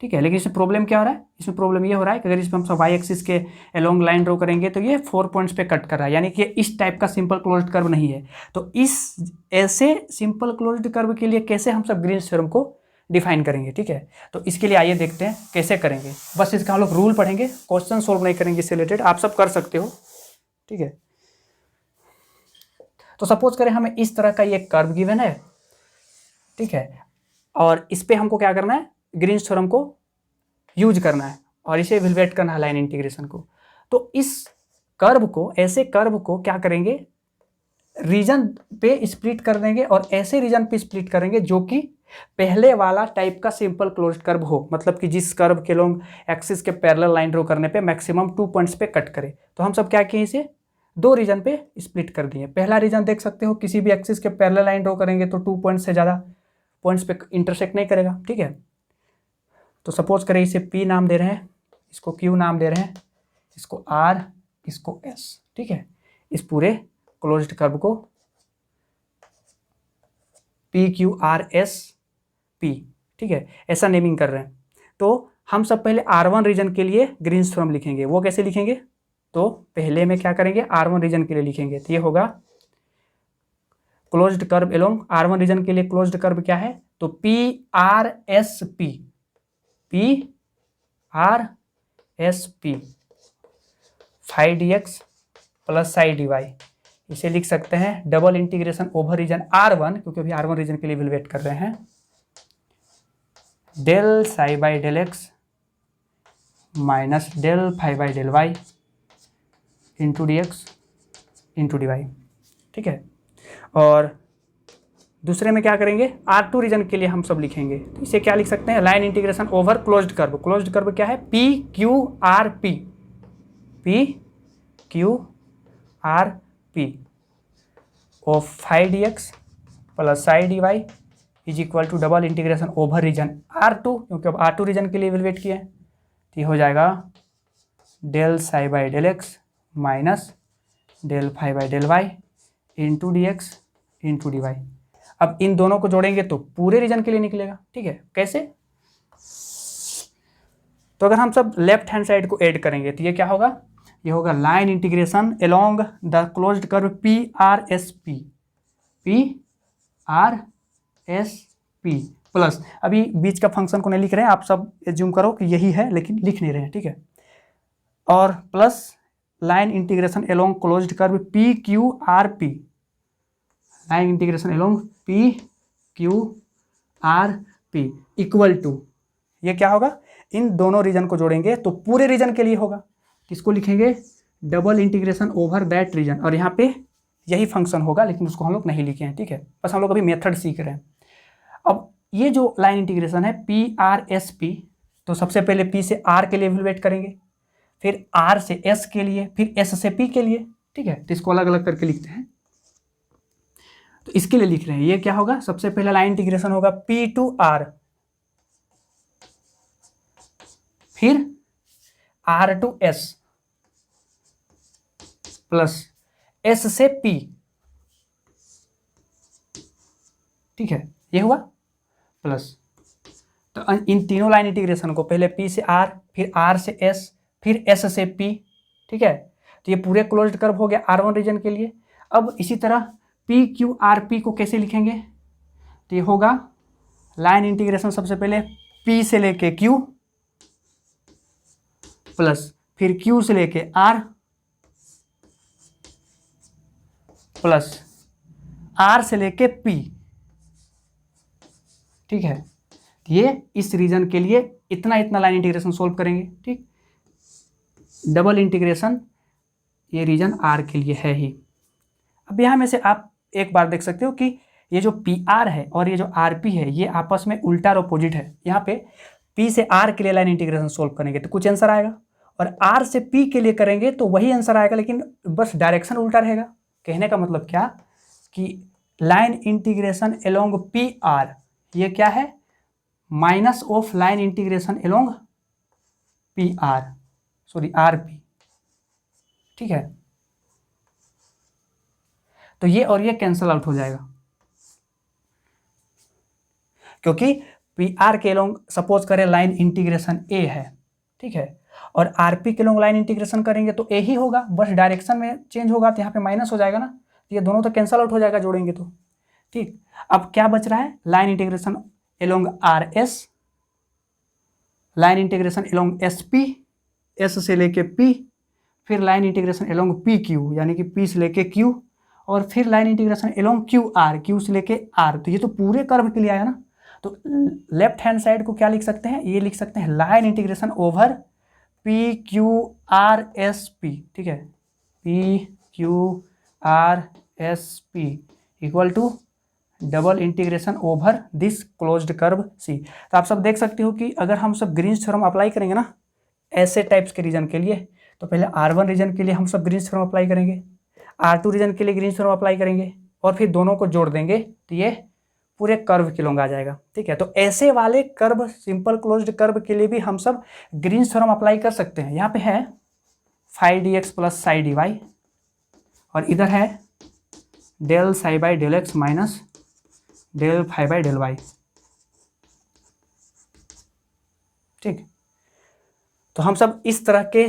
ठीक है, लेकिन इसमें प्रॉब्लम क्या हो रहा है, इसमें प्रॉब्लम ये हो रहा है कि अगर इसमें हम सब वाई एक्सिस के अलोंग लाइन ड्रॉ करेंगे तो ये 4 पॉइंट्स पे कट कर रहा है, यानी कि इस टाइप का सिंपल क्लोज्ड कर्व नहीं है। तो इस ऐसे सिंपल क्लोज्ड कर्व के लिए कैसे हम सब ग्रीन्स थ्योरम को डिफाइन करेंगे, ठीक है। तो इसके लिए आइए देखते हैं कैसे करेंगे। बस इसका हम लोग रूल पढ़ेंगे, क्वेश्चन सोल्व नहीं करेंगे, इससे रिलेटेड आप सब कर सकते हो, ठीक है। तो सपोज करें हमें इस तरह का ये कर्व गिवन है, ठीक है, और इस पे हमको क्या करना है, ग्रीन्स थ्योरम को यूज करना है और इसे इवेलुएट करना है लाइन इंटीग्रेशन को। तो इस कर्व को, ऐसे कर्व को क्या करेंगे, रीजन पे स्प्लिट कर देंगे और ऐसे रीजन पे स्प्लिट करेंगे जो कि पहले वाला टाइप का सिंपल क्लोज्ड कर्व हो, मतलब कि जिस कर्व के लोग एक्सिस के पैरेलल लाइन ड्रॉ करने पे मैक्सिमम 2 पॉइंट्स पे कट करे। तो हम सब क्या किए, इसे 2 रीजन पे स्प्लिट कर दिए। पहला रीजन देख सकते हो, किसी भी एक्सिस के पैरेलल लाइन ड्रॉ करेंगे तो 2 पॉइंट से ज़्यादा पॉइंट्स पे इंटरसेक्ट नहीं करेगा, ठीक है। तो सपोज करें इसे P नाम दे रहे हैं, इसको Q नाम दे रहे हैं, इसको R, इसको S, ठीक है। इस पूरे क्लोज्ड कर्व को PQRSP, ठीक है, ऐसा नेमिंग कर रहे हैं। तो हम सब पहले R1 रीजन के लिए ग्रीन्स थ्योरम लिखेंगे। वो कैसे लिखेंगे, तो पहले में क्या करेंगे, R1 रीजन के लिए लिखेंगे। तो ये होगा closed curve along R1 reason के लिए क्लोज्ड कर्व क्या है, तो PRSP, PRSP phi dx plus psi dy, इसे लिख सकते हैं double integration over reason R1, क्योंकि अभी R1 रीजन के लिए इवेलुएट कर रहे हैं, del psi by del x minus del phi by del Y into D x into D Y, ठीक है। और दूसरे में क्या करेंगे, R2 रीजन के लिए हम सब लिखेंगे। तो इसे क्या लिख सकते हैं, line integration over closed curve. Closed curve क्या है, PQRP, PQRP of phi dx plus psi dy is equal to double integration over region R2, क्योंकि अब R2 रीजन के लिए इवेलुएट किया है। तो ये हो जाएगा del psi by del x minus del phi by del Y into D x into D y. अब इन दोनों को जोड़ेंगे तो पूरे रीजन के लिए निकलेगा, ठीक है। कैसे, तो अगर हम सब लेफ्ट हैंड साइड को ऐड करेंगे तो ये क्या होगा, ये होगा line integration along the closed curve PRSP, PRSP plus, अभी बीच का फंक्शन को नहीं लिख रहे हैं, आप सब एज्यूम करो कि यही है लेकिन लिख नहीं रहे हैं, ठीक है। और plus line integration along closed curve PQRP, line integration along PQRP equal to, ये क्या होगा, इन दोनों रीजन को जोड़ेंगे तो पूरे रीजन के लिए होगा। किसको लिखेंगे, double integration over that region, और यहाँ पे यही फंक्शन होगा लेकिन उसको हम लोग नहीं लिखे हैं, ठीक है, बस हम लोग अभी मेथड सीख रहे हैं। अब ये जो लाइन इंटीग्रेशन है पी आर एस पी, तो सबसे पहले पी से आर के लिए इवेलुएट करेंगे, फिर आर से एस के लिए, फिर एस से पी के लिए, ठीक है, तो इसको अलग अलग करके लिखते हैं। तो इसके लिए लिख रहे हैं, ये क्या होगा, सबसे पहले लाइन इंटीग्रेशन होगा पी टू आर, फिर R to S plus S से पी, ठीक है, ये हुआ प्लस। तो इन तीनों लाइन इंटीग्रेशन को पहले पी से आर, फिर आर से एस, फिर एस से पी, ठीक है, तो ये पूरे क्लोज्ड कर्व हो गया R1 रीजन के लिए। अब इसी तरह पी क्यू आर पी को कैसे लिखेंगे, तो ये होगा लाइन इंटीग्रेशन सबसे पहले पी से लेके क्यू प्लस फिर क्यू से लेके आर प्लस आर से लेके पी, ठीक है, ये इस रीजन के लिए इतना इतना लाइन इंटीग्रेशन सोल्व करेंगे, ठीक। डबल इंटीग्रेशन ये रीजन आर के लिए है ही। अब यहाँ में से आप एक बार देख सकते हो कि ये जो पी आर है और ये जो आर पी है ये आपस में उल्टा और अपोजिट है। यहाँ पे पी से आर के लिए लाइन इंटीग्रेशन सोल्व करेंगे तो कुछ आंसर आएगा, और आर से पी के लिए करेंगे तो वही आंसर आएगा, लेकिन बस डायरेक्शन उल्टा रहेगा। कहने का मतलब क्या कि line integration along P R ये क्या है, minus of line integration along P R, sorry R P, ठीक है। तो ये और ये कैंसल आउट हो जाएगा, क्योंकि पी आर के लोग सपोज करें लाइन इंटीग्रेशन ए है, ठीक है, और आर पी के लोग लाइन इंटीग्रेशन करेंगे तो ए ही होगा, बस डायरेक्शन में चेंज होगा तो यहाँ पे माइनस हो जाएगा ना, तो ये दोनों तो कैंसल आउट हो जाएगा जोड़ेंगे तो, ठीक। अब क्या बच रहा है, line integration along R S, line integration along S P, S से लेके पी, फिर line integration along P Q यानी कि पी से लेके क्यू, और फिर line integration along Q R, Q से लेके आर। तो ये तो पूरे कर्व के लिए आया ना, तो लेफ्ट हैंड साइड को क्या लिख सकते हैं, ये लिख सकते हैं line integration over P Q R S P, ठीक है, P Q R S P equal to double integration over this closed curve C. तो आप सब देख सकते हो कि अगर हम सब ग्रीन्स थ्योरम अप्लाई करेंगे ना ऐसे टाइप्स के रीजन के लिए, तो पहले R1 रीजन के लिए हम सब ग्रीन्स थ्योरम अप्लाई करेंगे, R2 रीजन के लिए ग्रीन्स थ्योरम अप्लाई करेंगे, और फिर दोनों को जोड़ देंगे तो ये पूरे कर्व के लोग आ जाएगा, ठीक है। तो ऐसे वाले कर्व, सिंपल क्लोज्ड कर्व के लिए भी हम सब ग्रीन्स थ्योरम अप्लाई कर सकते हैं। यहाँ पे है phi D x plus psi D y, और इधर है del psi by del x minus del phi by del y, ठीक। तो हम सब इस तरह के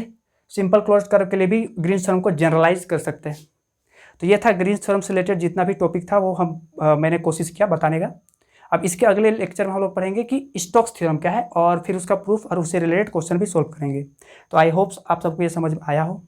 सिंपल क्लोज्ड कर्व के लिए भी ग्रीन्स थ्योरम को जनरलाइज कर सकते हैं। तो ये था ग्रीन्स थ्योरम से रिलेटेड जितना भी टॉपिक था वो मैंने कोशिश किया बताने का। अब इसके अगले लेक्चर में हम लोग पढ़ेंगे कि स्टोक्स थ्योरम क्या है, और फिर उसका प्रूफ और उससे रिलेटेड क्वेश्चन भी सोल्व करेंगे। तो आई होप्स आप सबको ये समझ में आया हो।